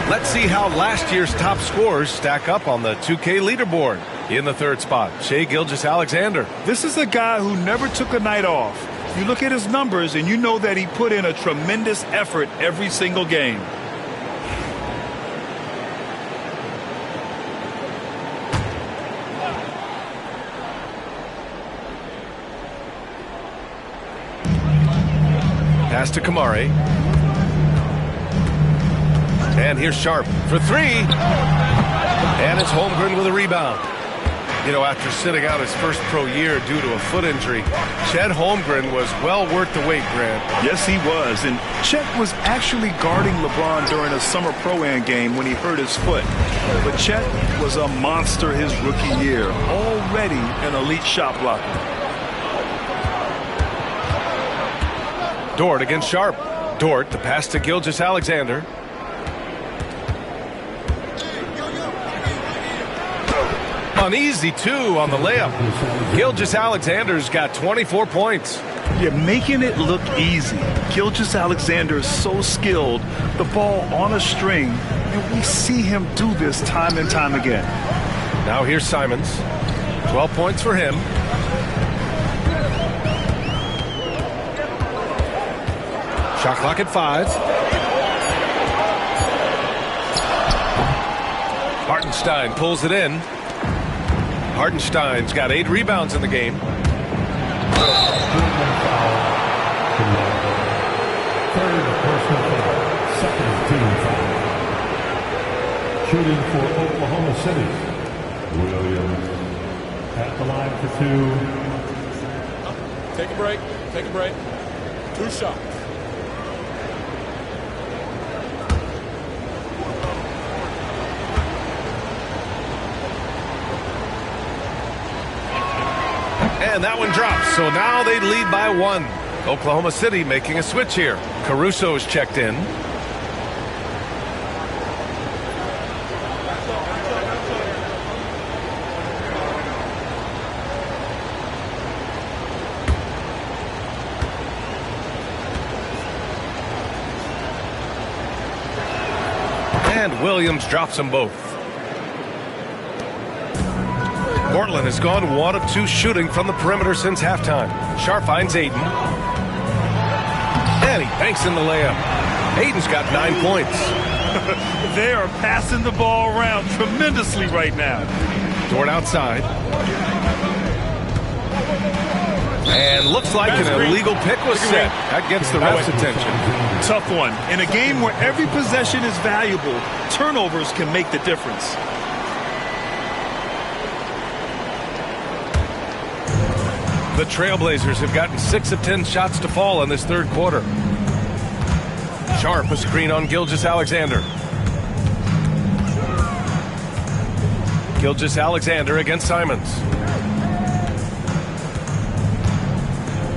Let's see how last year's top scorers stack up on the 2K leaderboard. In the third spot, Shai Gilgeous-Alexander. This is a guy who never took a night off. You look at his numbers and you know that he put in a tremendous effort every single game. Pass to Kamari. And here's Sharp for three. And it's Holmgren with a rebound. You know, after sitting out his first pro year due to a foot injury, Chet Holmgren was well worth the wait, Grant. Yes, he was. And Chet was actually guarding LeBron during a summer Pro-Am game when he hurt his foot. But Chet was a monster his rookie year, already an elite shot blocker. Dort against Sharp. Dort, the pass to Gilgeous-Alexander. An easy two on the layup. Gilgeous-Alexander's got 24 points. Yeah, making it look easy. Gilgeous-Alexander is so skilled. The ball on a string, and we see him do this time and time again. Now here's Simons. 12 points for him. Shot clock at 5. Hartenstein pulls it in. Hartenstein's got 8 rebounds in the game. Third personal foul. Second team foul. Shooting for Oklahoma City. Williams at the line for 2. Take a break. Take a break. 2 shots. And that one drops, so now they lead by 1. Oklahoma City making a switch here. Caruso's checked in. And Williams drops them both. Portland has gone 1 of 2 shooting from the perimeter since halftime. Sharp finds Ayton. And he banks in the layup. Ayton's got 9 points. They are passing the ball around tremendously right now. Dort outside. And looks like an illegal pick was set. That gets the ref's attention. Tough one. In a game where every possession is valuable, turnovers can make the difference. The Trailblazers have gotten 6 of 10 shots to fall in this third quarter. Sharp, a screen on Gilgeous-Alexander. Gilgeous-Alexander against Simons.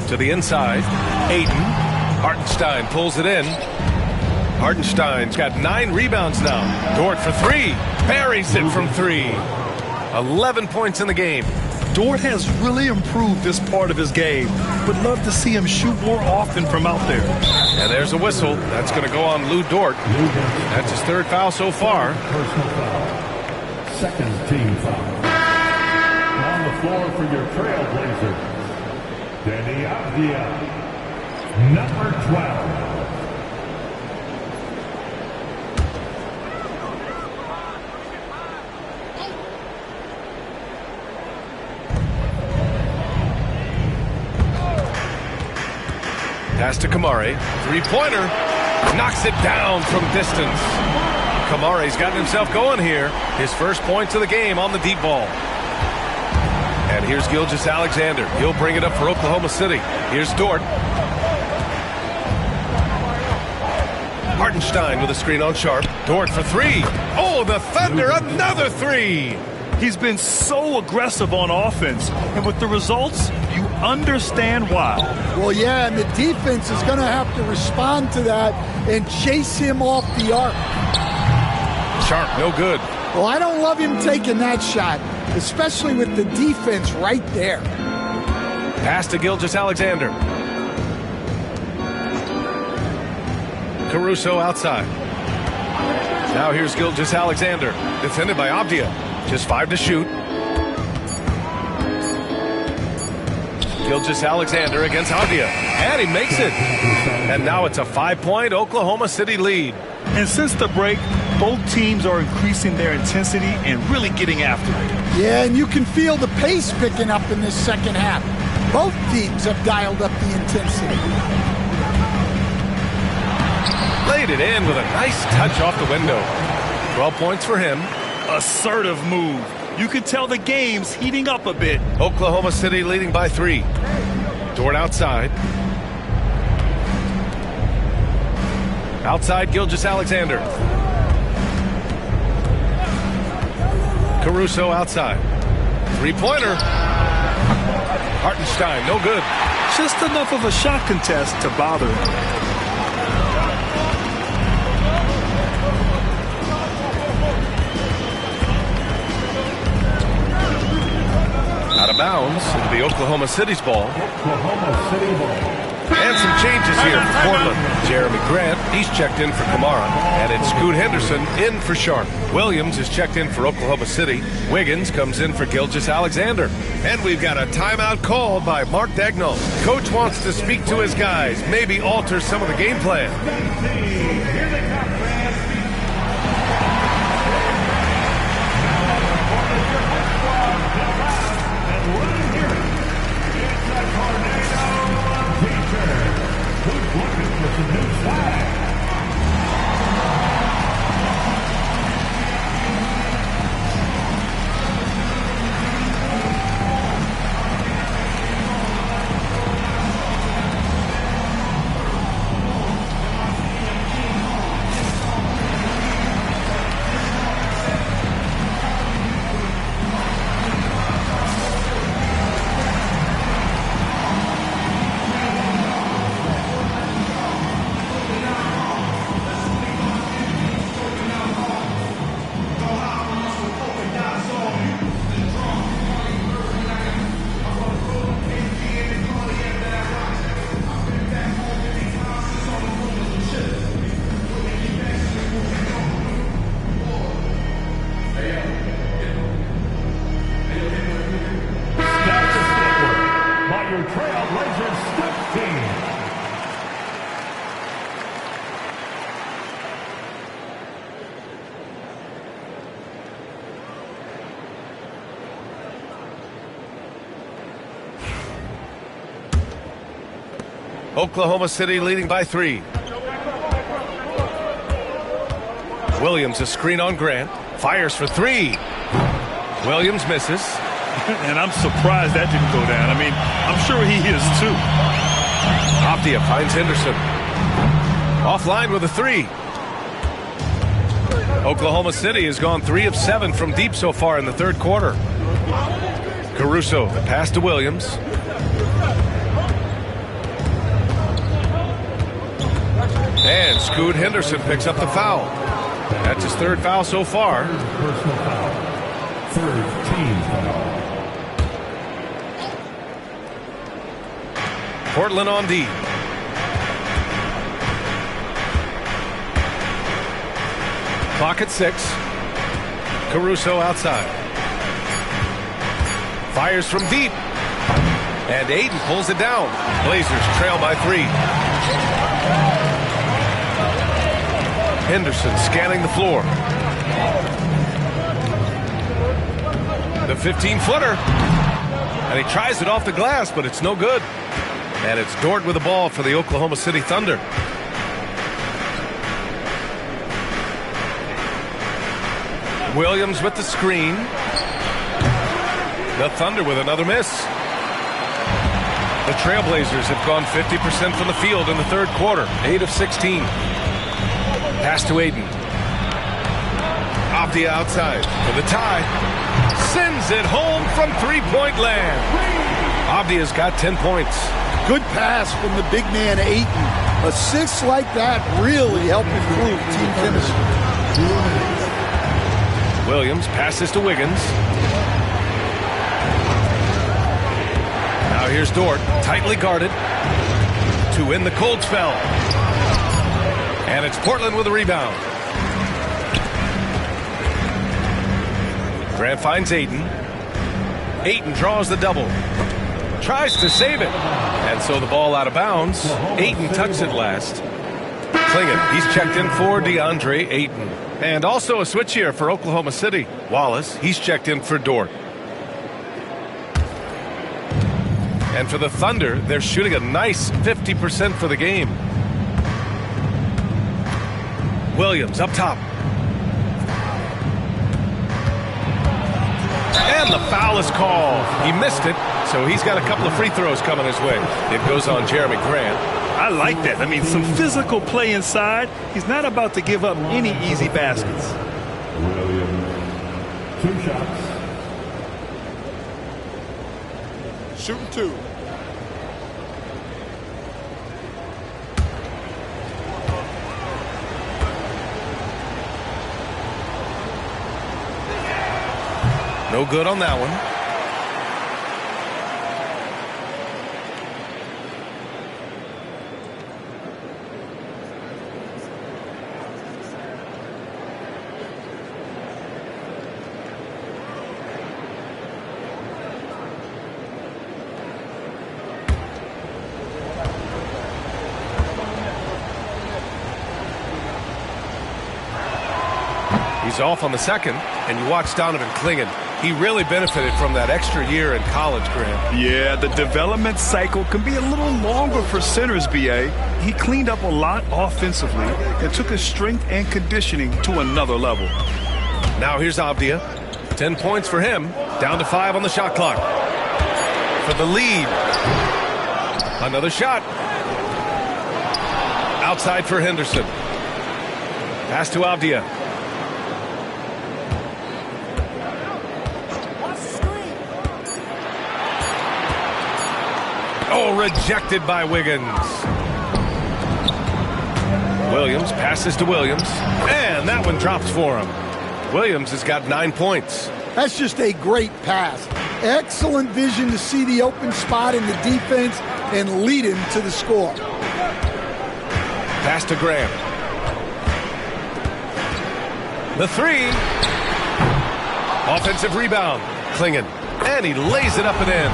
To the inside. Ayton. Hartenstein pulls it in. Hartenstein's got 9 rebounds now. Dort for 3. Buries it from 3. 11 points in the game. Dort has really improved this part of his game. Would love to see him shoot more often from out there. And there's a whistle. That's going to go on Lou Dort. That's his 3rd foul so far. Personal foul. Second team foul. On the floor for your Trailblazers, Danny Avdia, number 12. Pass to Kamari. 3-pointer. Knocks it down from distance. Kamari's gotten himself going here. His first points of the game on the deep ball. And here's Gilgeous-Alexander. He'll bring it up for Oklahoma City. Here's Dort. Hartenstein with a screen on Sharp. Dort for 3. Oh, the Thunder, another 3. He's been so aggressive on offense, and with the results, you understand why. Well, yeah, and the defense is going to have to respond to that and chase him off the arc. Sharp, no good. Well, I don't love him taking that shot, especially with the defense right there. Pass to Gilgeous-Alexander. Caruso outside. Now here's Gilgeous-Alexander, defended by Avdia. Just 5 to shoot. Gilgeous-Alexander against Avdia. And he makes it. And now it's a 5-point Oklahoma City lead. And since the break, both teams are increasing their intensity and really getting after it. Yeah, and you can feel the pace picking up in this second half. Both teams have dialed up the intensity. Laid it in with a nice touch off the window. 12 points for him. Assertive move. You can tell the game's heating up a bit. Oklahoma City leading by 3. Dort outside. Outside Gilgeous-Alexander. Caruso outside. 3-pointer. Hartenstein, no good. Just enough of a shot contest to bother. Out of bounds into the Oklahoma City's ball. Oklahoma City ball. And some changes here for Portland. Jeremy Grant, he's checked in for Kamara. And it's Scoot Henderson in for Sharp. Williams is checked in for Oklahoma City. Wiggins comes in for Gilgeous-Alexander. And we've got a timeout called by Mark Dagnall. Coach wants to speak to his guys, maybe alter some of the game plan. Here they come, fans. And right here, it's a tornado teacher who's looking for some new swag. Oklahoma City leading by 3. Williams, a screen on Grant. Fires for 3. Williams misses. And I'm surprised that didn't go down. I mean, I'm sure he is too. Avdia finds Henderson. Offline with a 3. Oklahoma City has gone 3 of 7 from deep so far in the third quarter. Caruso, the pass to Williams. And Scoot Henderson picks up the foul. That's his third foul so far. Personal foul. Third team foul. Portland on D. Clock at 6. Caruso outside. Fires from deep. And Aiden pulls it down. Blazers trail by 3. Henderson scanning the floor. The 15-footer. And he tries it off the glass, but it's no good. And it's Dort with the ball for the Oklahoma City Thunder. Williams with the screen. The Thunder with another miss. The Trailblazers have gone 50% from the field in the third quarter. 8 of 16. Pass to Aiden. Avdia outside for the tie. Sends it home from three-point land. Avdia's got 10 points. Good pass from the big man, Ayton. Assists like that really help improve team chemistry. Williams passes to Wiggins. Now here's Dort, tightly guarded to win the cold spell. And it's Portland with a rebound. Grant finds Ayton. Ayton draws the double. Tries to save it. And so the ball out of bounds. Ayton tucks it last. Klingon, he's checked in for DeAndre Ayton. And also a switch here for Oklahoma City. Wallace, he's checked in for Dort. And for the Thunder, they're shooting a nice 50% for the game. Williams up top. And the foul is called. He missed it, so he's got a couple of free throws coming his way. It goes on Jeremy Grant. I like that. I mean, some physical play inside. He's not about to give up any easy baskets. Williams, 2 shots. Shooting 2. No good on that one. He's off on the second, and you watch Donovan Klingon. He really benefited from that extra year in college, Grant. Yeah, the development cycle can be a little longer for centers, B.A. He cleaned up a lot offensively and took his strength and conditioning to another level. Now here's Avdia. 10 points for him. Down to 5 on the shot clock. For the lead. Another shot. Outside for Henderson. Pass to Avdia. Oh, rejected by Wiggins. Williams passes to Williams. And that one drops for him. Williams has got 9 points. That's just a great pass. Excellent vision to see the open spot in the defense and lead him to the score. Pass to Graham. The 3. Offensive rebound. Klingon. And he lays it up and in.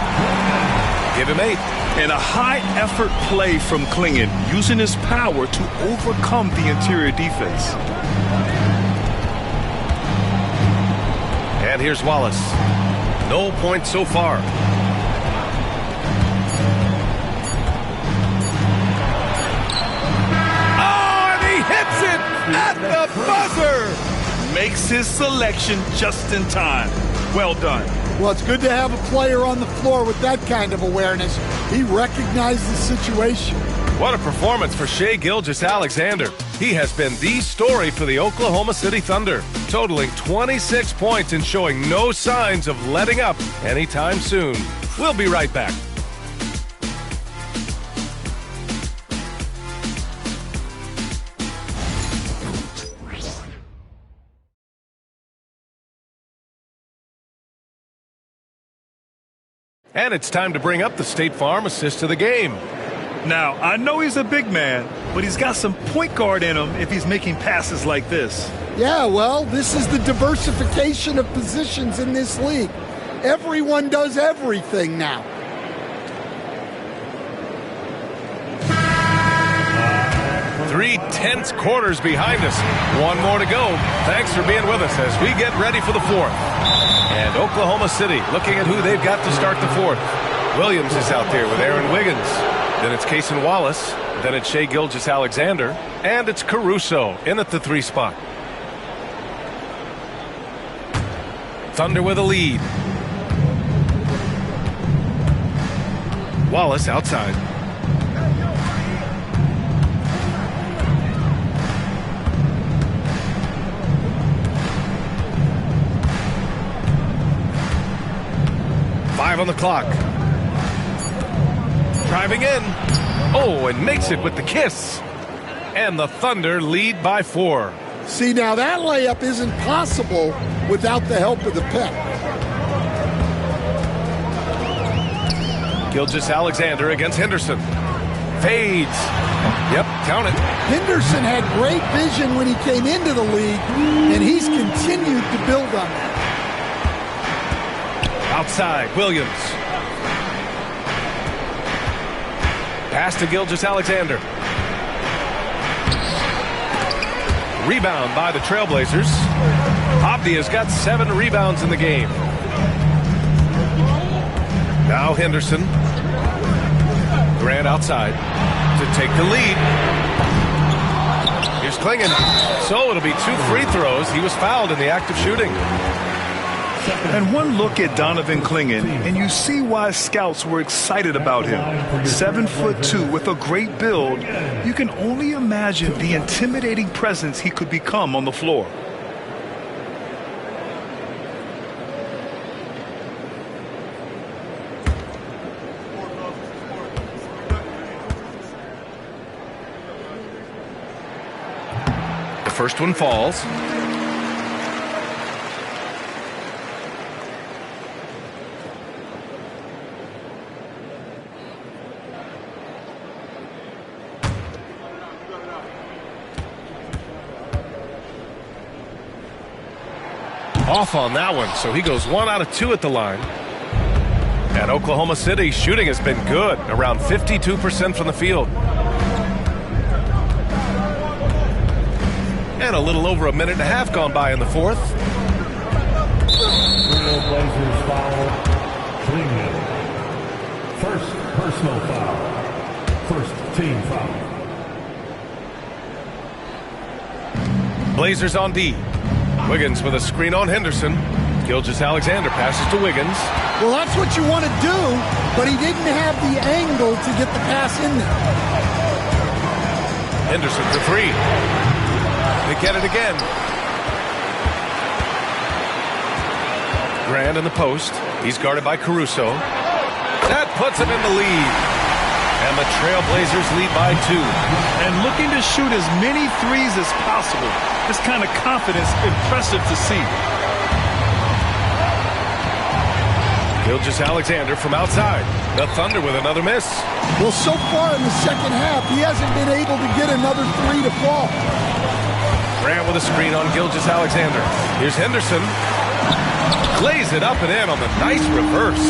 Give him 8. And a high-effort play from Klingon, using his power to overcome the interior defense. And here's Wallace. No points so far. makes his selection just in time. Well done. Well, it's good to have a player on the floor with that kind of awareness. He recognized the situation. What a performance for Shai Gilgeous-Alexander. He has been the story for the Oklahoma City Thunder, totaling 26 points and showing no signs of letting up anytime soon. We'll be right back. And it's time to bring up the State Farm assist of the game. Now, I know he's a big man, but he's got some point guard in him if he's making passes like this. Yeah, well, this is the diversification of positions in this league. Everyone does everything now. Three tense quarters behind us. One more to go. Thanks for being with us as we get ready for the fourth. And Oklahoma City looking at who they've got to start the fourth. Williams is out there with Aaron Wiggins. Then it's Cason Wallace. Then it's Shai Gilgeous-Alexander. And it's Caruso in at the 3 spot. Thunder with a lead. Wallace outside. On the clock. Driving in. Oh, and makes it with the kiss. And the Thunder lead by 4. See, now that layup isn't possible without the help of the pick. Gilgeous-Alexander against Henderson. Fades. Yep, count it. Henderson had great vision when he came into the league, and he's continued to build on that. Outside, Williams. Pass to Gilgeous-Alexander. Rebound by the Trailblazers. Abdi has got 7 rebounds in the game. Now Henderson. Grant outside to take the lead. Here's Clingan. So it'll be 2 free throws. He was fouled in the act of shooting. And one look at Donovan Clingan, and you see why scouts were excited about him. 7'2" with a great build. You can only imagine the intimidating presence he could become on the floor. The first one falls. Off on that one, so he goes 1 out of 2 at the line. At Oklahoma City, shooting has been good, around 52% from the field. And a little over a minute and a half gone by in the fourth. Blazers foul. Cleveland. First personal foul. First team foul. Blazers on D. Wiggins with a screen on Henderson. Gilgeous-Alexander passes to Wiggins. Well, that's what you want to do, but he didn't have the angle to get the pass in there. Henderson for 3. They get it again. Grant in the post. He's guarded by Caruso. That puts him in the lead. And the Trailblazers lead by 2. And looking to shoot as many threes as possible. This kind of confidence, impressive to see. Gilgeous-Alexander from outside. The Thunder with another miss. Well, so far in the second half, he hasn't been able to get another 3 to fall. Grant with a screen on Gilgeous-Alexander. Here's Henderson. Lays it up and in on the nice reverse.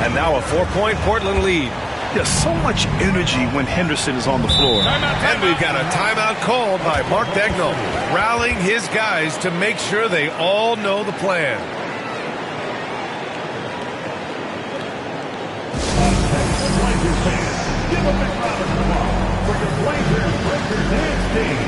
And now a 4-point Portland lead. There's so much energy when Henderson is on the floor. And we've got a timeout called by Mark Dagnall, rallying his guys to make sure they all know the plan. Blazers fans, give a big round of applause for your Blazers Breakers dance team.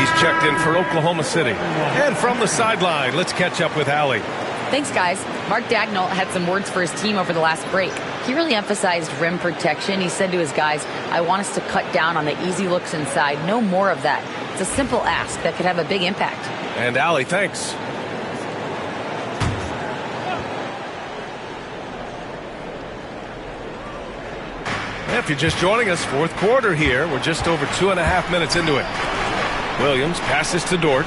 He's checked in for Oklahoma City. And from the sideline, let's catch up with Allie. Thanks, guys. Mark Dagnall had some words for his team over the last break. He really emphasized rim protection. He said to his guys, I want us to cut down on the easy looks inside. No more of that. It's a simple ask that could have a big impact. And Allie, thanks. If you're just joining us, fourth quarter here. We're just over 2.5 minutes into it. Williams passes to Dort.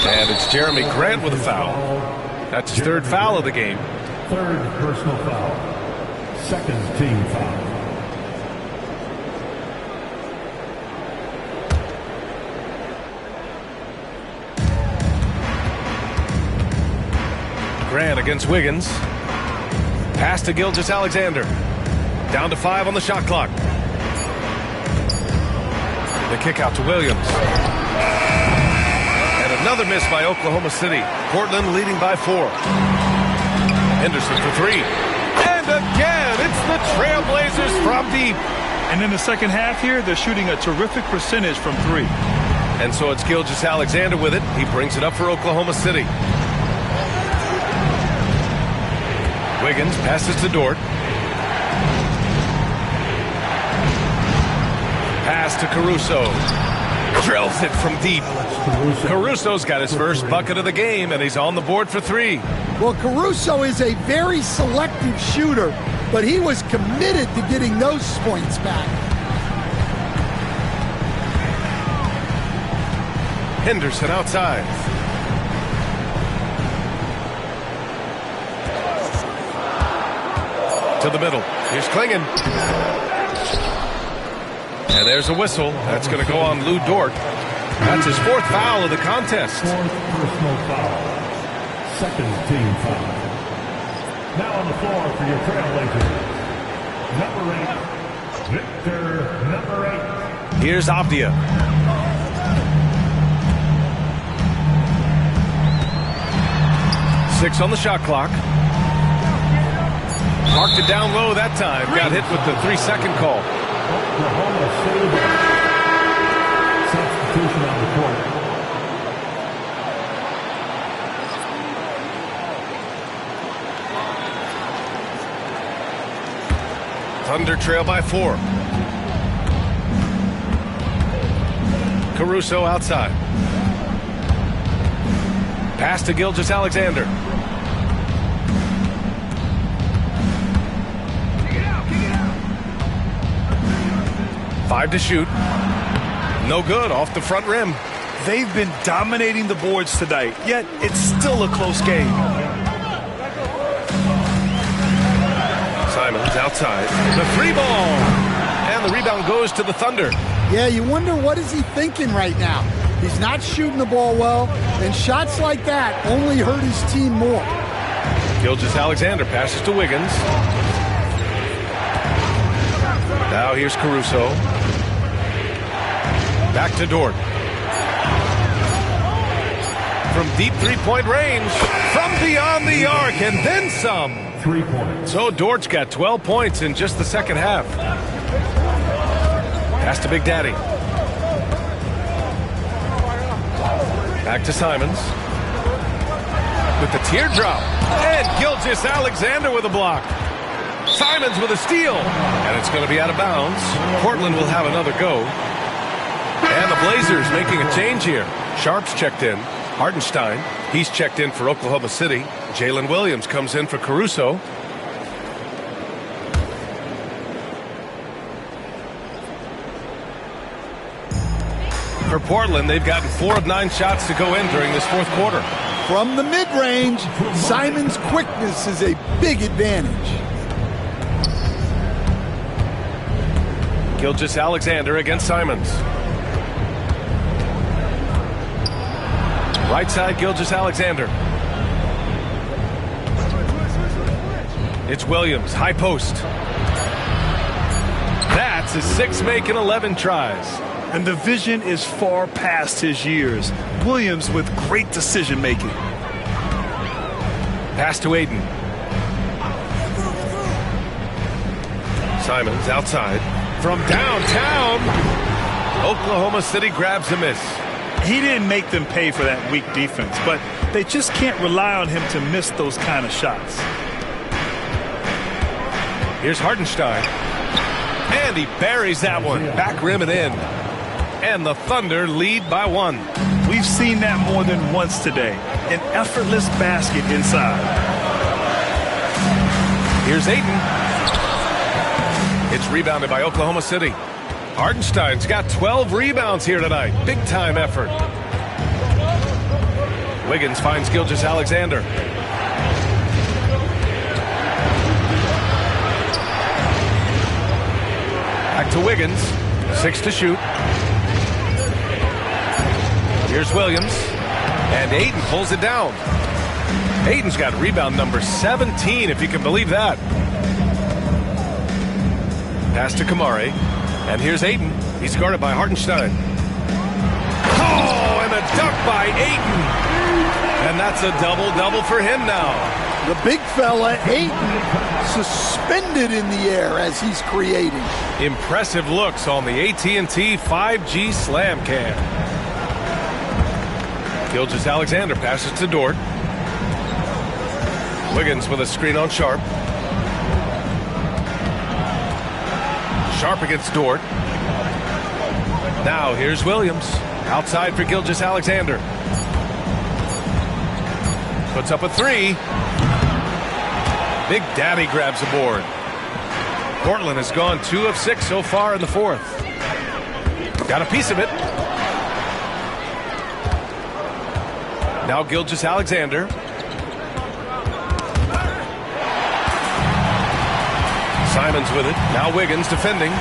And it's Jeremy Grant with a foul. That's his third foul of the game. Third personal foul. Second team foul. Grant against Wiggins. Pass to Gilgeous-Alexander. Down to 5 on the shot clock. The kick out to Williams. And another miss by Oklahoma City. Portland leading by 4. Henderson for 3. And again, it's the Trailblazers from deep. And in the second half here, they're shooting a terrific percentage from 3. And so it's Gilgeous-Alexander with it. He brings it up for Oklahoma City. Wiggins passes to Dort. Pass to Caruso. Drills it from deep. Caruso's got his first bucket of the game, and he's on the board for 3. Well, Caruso is a very selective shooter, but he was committed to getting those points back. Henderson outside. To the middle. Here's Klingon. And there's a whistle. That's going to go on Lou Dort. That's his 4th foul of the contest. 4th personal foul. Second team foul. Now on the floor for your Trailblazers. Number 8, Victor, number 8. Here's Avdia. Six on the shot clock. Marked it down low that time. Got hit with the 3-second call. Oklahoma City. Substitution on the court. Thunder trail by 4. Caruso outside. Pass to Gilgeous-Alexander. 5 to shoot. No good, off the front rim. They've been dominating the boards tonight, yet it's still a close game. Simons outside. The free ball. And the rebound goes to the Thunder. Yeah, you wonder what is he thinking right now. He's not shooting the ball well, and shots like that only hurt his team more. Gilgeous-Alexander passes to Wiggins. Now here's Caruso. Back to Dort. From deep three-point range. From beyond the arc, and then some. 3 points. So Dort's got 12 points in just the second half. Pass to Big Daddy. Back to Simons. With the teardrop. And Gilgeous-Alexander with a block. Simons with a steal. And it's going to be out of bounds. Portland will have another go. And the Blazers making a change here. Sharp's checked in. Hartenstein, he's checked in for Oklahoma City. Jalen Williams comes in for Caruso. For Portland, they've gotten 4 of 9 shots to go in during this fourth quarter. From the mid-range, Simons' quickness is a big advantage. Gilgeous-Alexander against Simons. Right side, Gilgeous-Alexander. It's Williams, high post. That's his 6 making 11 tries. And the vision is far past his years. Williams with great decision-making. Pass to Aiden. Simons outside. From downtown. Oklahoma City grabs a miss. He didn't make them pay for that weak defense, but they just can't rely on him to miss those kind of shots. Here's Hartenstein. And he buries that one. Back rim and in. And the Thunder lead by 1. We've seen that more than once today. An effortless basket inside. Here's Ayton. It's rebounded by Oklahoma City. Hartenstein's got 12 rebounds here tonight. Big time effort. Wiggins finds Gilgeous-Alexander. Back to Wiggins. 6 to shoot. Here's Williams. And Ayton pulls it down. Ayton's got rebound number 17, if you can believe that. Pass to Kamari. And here's Ayton. He's guarded by Hartenstein. Oh, and a dunk by Ayton. And that's a double-double for him now. The big fella, Ayton, suspended in the air as he's creating. Impressive looks on the AT&T 5G Slam Cam. Gilgeous-Alexander passes to Dort. Wiggins with a screen on Sharp. Sharp against Dort. Now here's Williams. Outside for Gilgeous-Alexander. Puts up a 3. Big Daddy grabs the board. Portland has gone 2 of 6 so far in the 4th. Got a piece of it. Now Gilgeous-Alexander. Simons with it. Now Wiggins defending.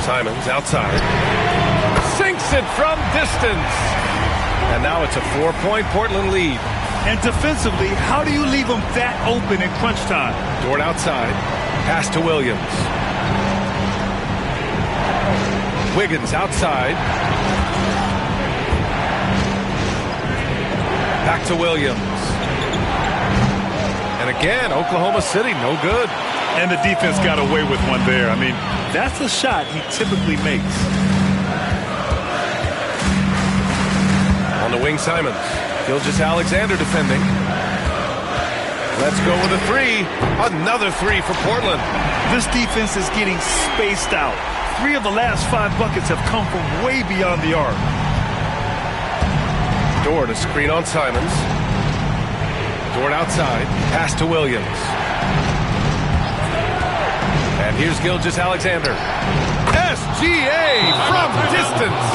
Simons outside. Sinks it from distance. And now it's a 4-point Portland lead. And defensively, how do you leave them that open in crunch time? Dort outside. Pass to Williams. Wiggins outside. Back to Williams. And again, Oklahoma City, no good. And the defense got away with one there. I mean, that's a shot he typically makes. On the wing, Simons. Gilgeous-Alexander defending. Let's go with a 3. Another 3 for Portland. This defense is getting spaced out. 3 of the last 5 buckets have come from way beyond the arc. Dort, a screen on Simons. Dort outside. Pass to Williams. And here's Gilgeous-Alexander. SGA from distance.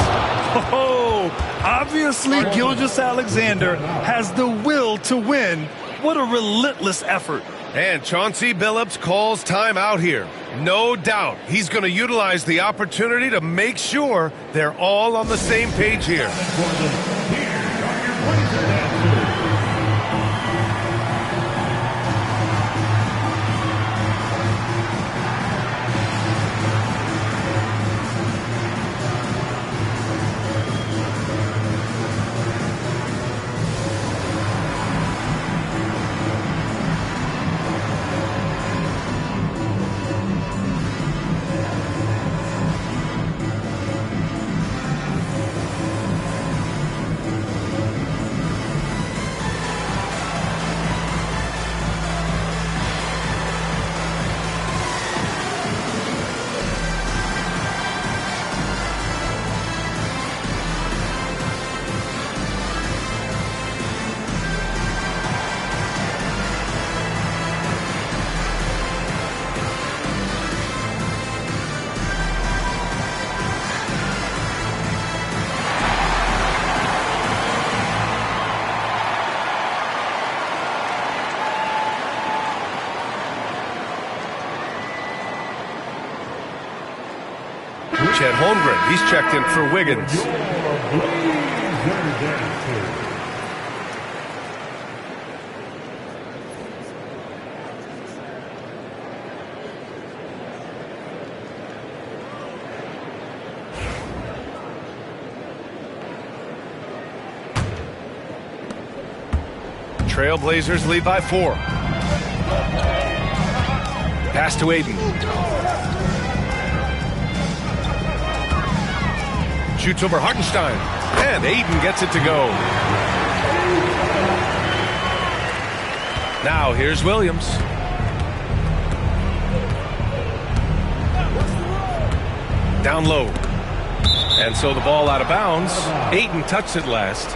Oh, obviously Gilgeous-Alexander has the will to win. What a relentless effort. And Chauncey Billups calls timeout here. No doubt he's going to utilize the opportunity to make sure they're all on the same page here. Chet Holmgren, he's checked in for Wiggins. Trailblazers lead by 4. Pass to Ayton. Shoots over Hartenstein. And Aiden gets it to go. Now here's Williams. Down low. And so the ball out of bounds. Aiden touched it last.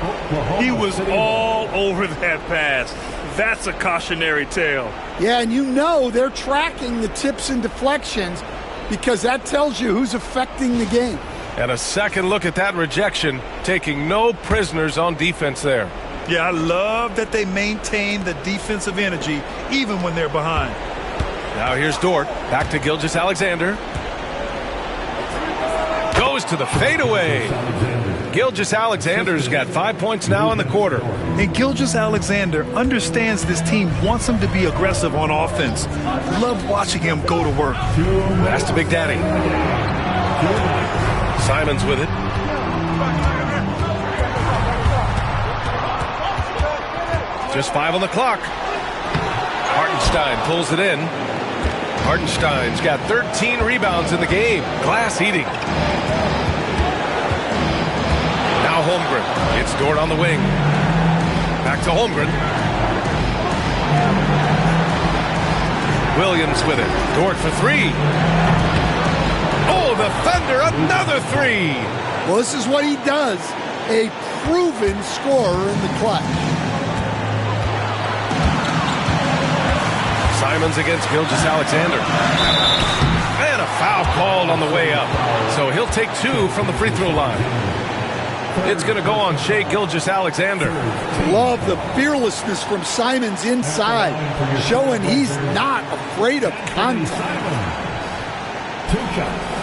He was all over that pass. That's a cautionary tale. Yeah, and you know they're tracking the tips and deflections because that tells you who's affecting the game. And a second look at that rejection, taking no prisoners on defense there. Yeah, I love that they maintain the defensive energy even when they're behind. Now here's Dort. Back to Gilgeous-Alexander. Goes to the fadeaway. Gilgeous-Alexander's got 5 points now in the quarter. And Gilgeous-Alexander understands this team wants him to be aggressive on offense. Love watching him go to work. Pass to Big Daddy. Simons with it. Just 5 on the clock. Hartenstein pulls it in. Hartenstein's got 13 rebounds in the game. Glass eating. Now Holmgren. It's Dort on the wing. Back to Holmgren. Williams with it. Dort for 3. Oh, the Thunder, another 3. Well, this is what he does. A proven scorer in the clutch. Simons against Gilgeous-Alexander. And a foul called on the way up. So he'll take 2 from the free throw line. It's going to go on Shai Gilgeous-Alexander. Love the fearlessness from Simons inside, showing he's not afraid of contact. 2 shots.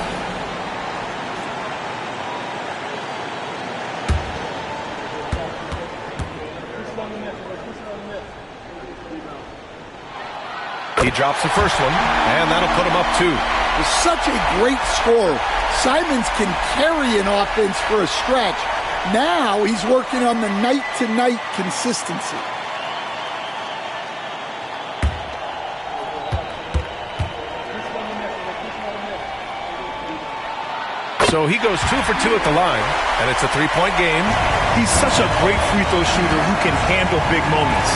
He drops the first one, and that'll put him up 2. He's such a great scorer. Simons can carry an offense for a stretch. Now he's working on the night-to-night consistency. So he goes 2 for 2 at the line, and it's a 3-point game. He's such a great free throw shooter who can handle big moments.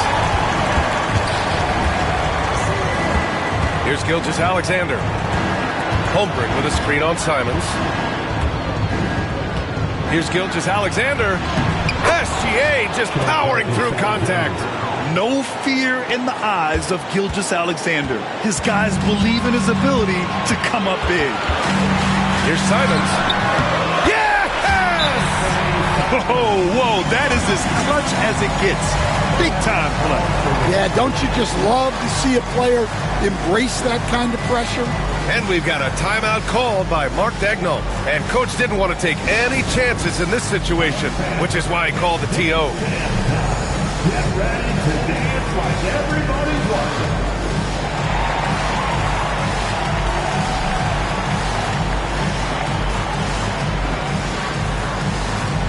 Here's Gilgeous-Alexander. Holmgren with a screen on Simons. Here's Gilgeous-Alexander. SGA just powering through contact. No fear in the eyes of Gilgeous-Alexander. His guys believe in his ability to come up big. Here's Simons. Yes! Whoa, that is as clutch as it gets. Big time play. Yeah, don't you just love to see a player embrace that kind of pressure? And we've got a timeout called by Mark Daigneault. And Coach didn't want to take any chances in this situation, which is why he called the TO. Get ready to dance like everybody's watching.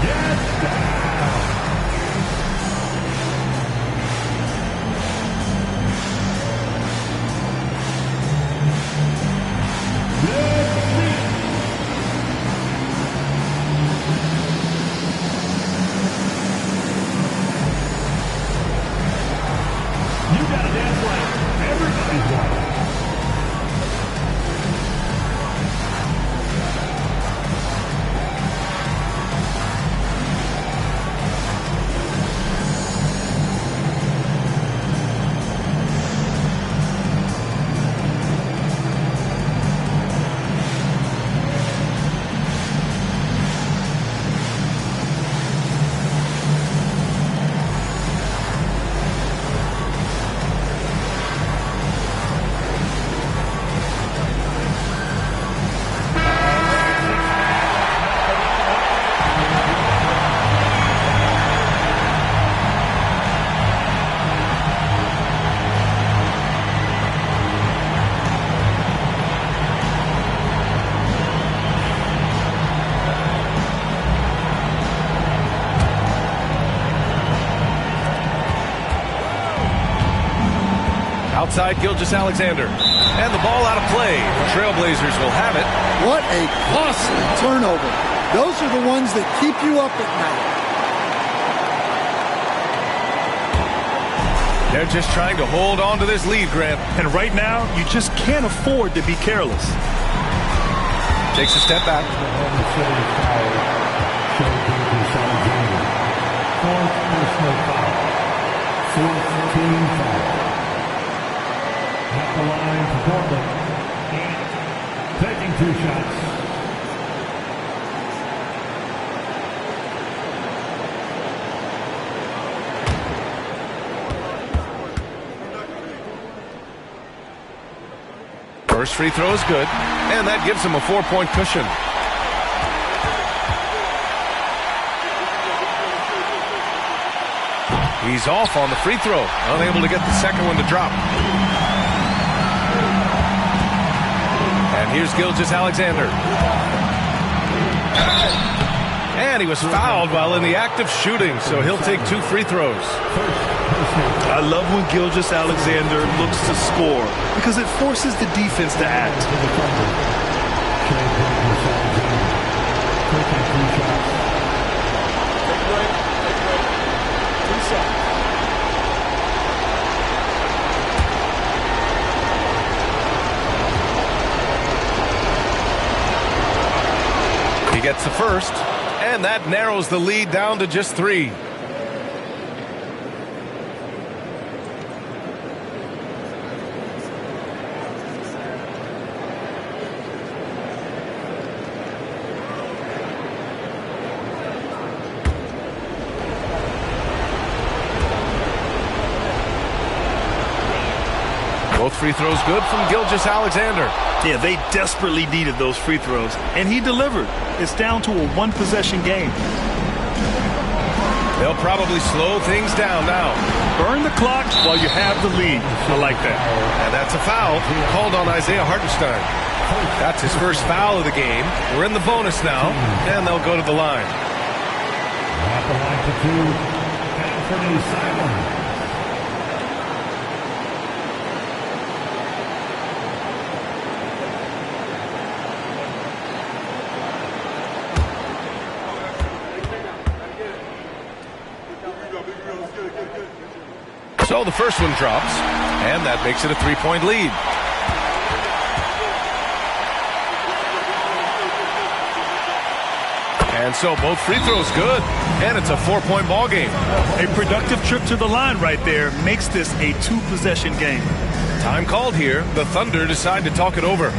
Get down. You gotta dance like everybody's watching. Outside Gilgeous-Alexander. And the ball out of play. Trailblazers will have it. What a costly turnover. Those are the ones that keep you up at night. They're just trying to hold on to this lead, Grant. And right now, you just can't afford to be careless. Takes a step back. Fourth personal foul. Fourth team foul. At the line for Portland. Taking 2 shots. First free throw is good, and that gives him a 4-point cushion. He's off on the free throw, unable to get the second one to drop. And here's Gilgeous-Alexander. And he was fouled while in the act of shooting, so he'll take 2 free throws. I love when Gilgeous-Alexander looks to score because it forces the defense to act. He gets the first, and that narrows the lead down to just 3. Both free throws good from Gilgeous-Alexander. Yeah, they desperately needed those free throws, and he delivered. It's down to a 1-possession game. They'll probably slow things down now. Burn the clock while you have the lead. I like that. And that's a foul called on Isaiah Hartenstein. That's his first foul of the game. We're in the bonus now, and they'll go to the line. At the line for 2, Anthony Simon. So the first one drops, and that makes it a 3-point lead. And so both free throws good, and it's a 4-point ball game. A productive trip to the line right there makes this a 2-possession game. Time called here. The Thunder decide to talk it over.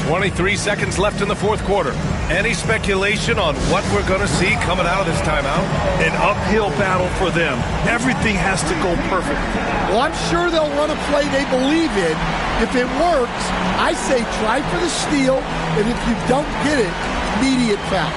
23 seconds left in the 4th quarter. Any speculation on what we're going to see coming out of this timeout? An uphill battle for them. Everything has to go perfect. Well, I'm sure they'll run a play they believe in. If it works, I say try for the steal, and if you don't get it, immediate foul.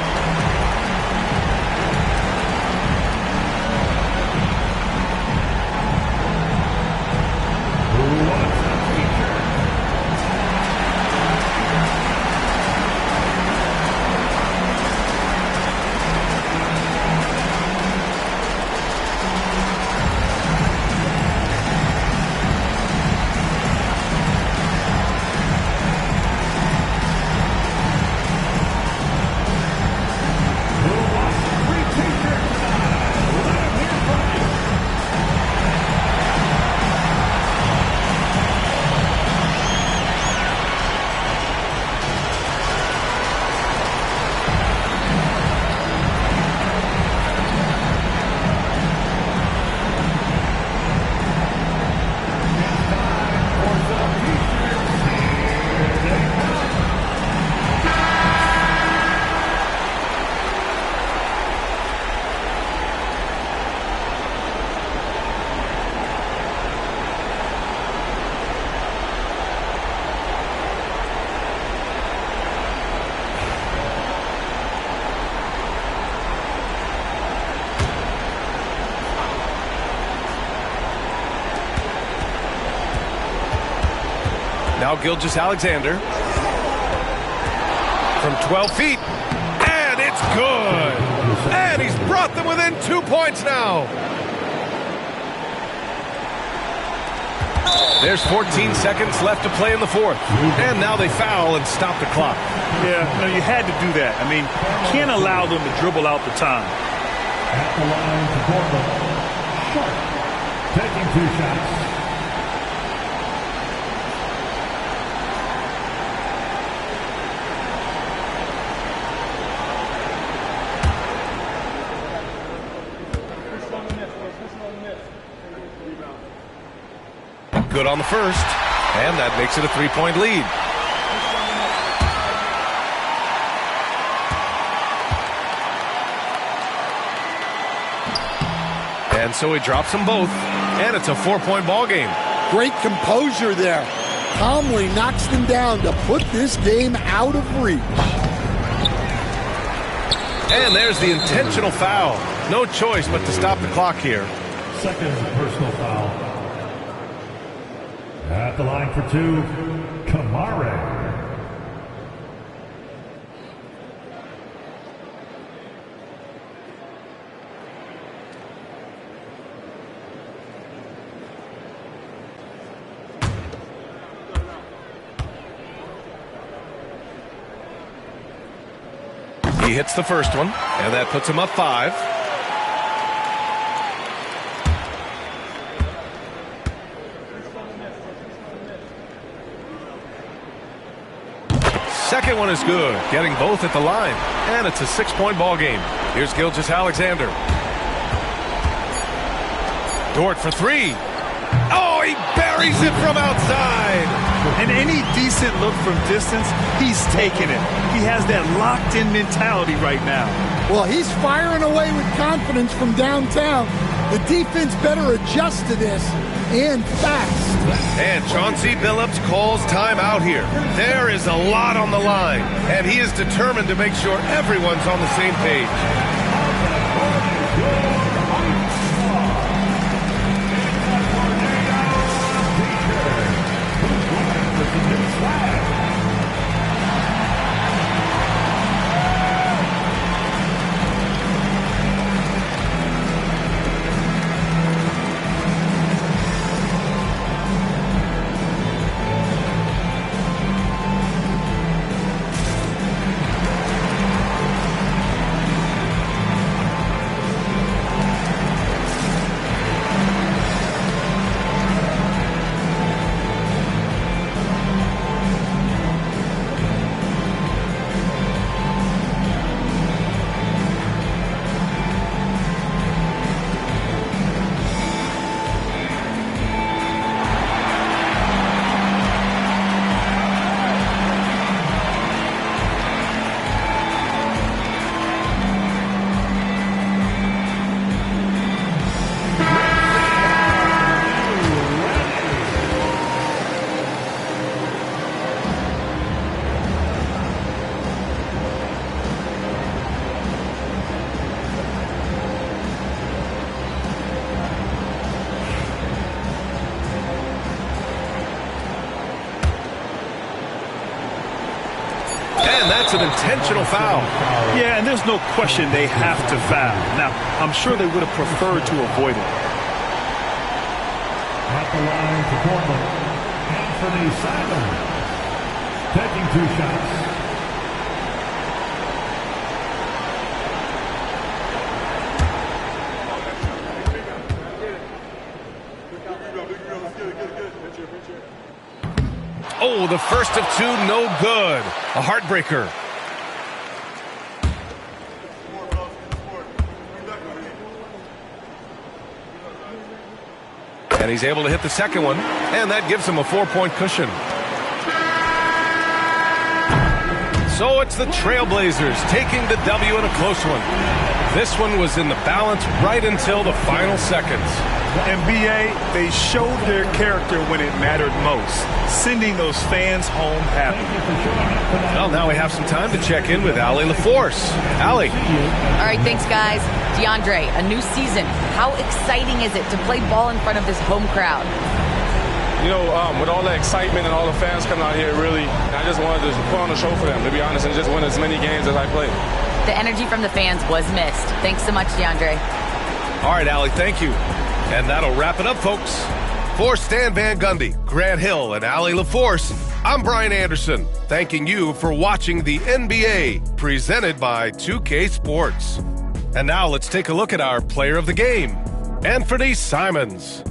Now Gilgeous-Alexander from 12 feet, and it's good. And he's brought them within 2 points now. There's 14 seconds left to play in the fourth. And now they foul and stop the clock. Yeah, you had to do that. I mean, you can't allow them to dribble out the time. At the line to Portland, Short, taking 2 shots. Good on the first, and that makes it a 3-point lead. And so he drops them both, and it's a 4-point ball game. Great composure there. Calmly knocks them down to put this game out of reach. And there's the intentional foul. No choice but to stop the clock here. Second personal foul. At the line for 2, Kamare. He hits the first one, and that puts him up 5. Second one is good, getting both at the line, and it's a 6-point ball game. Here's Gilgeous-Alexander. Dort for 3. Oh, he buries it from outside. And any decent look from distance, he's taking it. He has that locked-in mentality right now. Well, he's firing away with confidence from downtown. The defense better adjust to this, and fast. And Chauncey Billups calls timeout here. There is a lot on the line, and he is determined to make sure everyone's on the same page. That's an intentional foul. Yeah, and there's no question they have to foul. Now, I'm sure they would have preferred to avoid it. At the line to Portland, Anthony Simons, taking 2 shots. Oh, the first of 2, no good. A heartbreaker. And he's able to hit the second one, and that gives him a 4-point cushion. So it's the Trailblazers taking the W in a close one. This one was in the balance right until the final seconds. NBA, they showed their character when it mattered most, sending those fans home happy. Well, now we have some time to check in with Allie LaForce. Allie. All right, thanks, guys. DeAndre, a new season. How exciting is it to play ball in front of this home crowd? You know, with all the excitement and all the fans coming out here, really, I just wanted to put on a show for them, to be honest, and just win as many games as I played. The energy from the fans was missed. Thanks so much, DeAndre. All right, Allie, thank you. And that'll wrap it up, folks. For Stan Van Gundy, Grant Hill, and Allie LaForce, I'm Brian Anderson, thanking you for watching the NBA, presented by 2K Sports. And now let's take a look at our player of the game, Anthony Simons.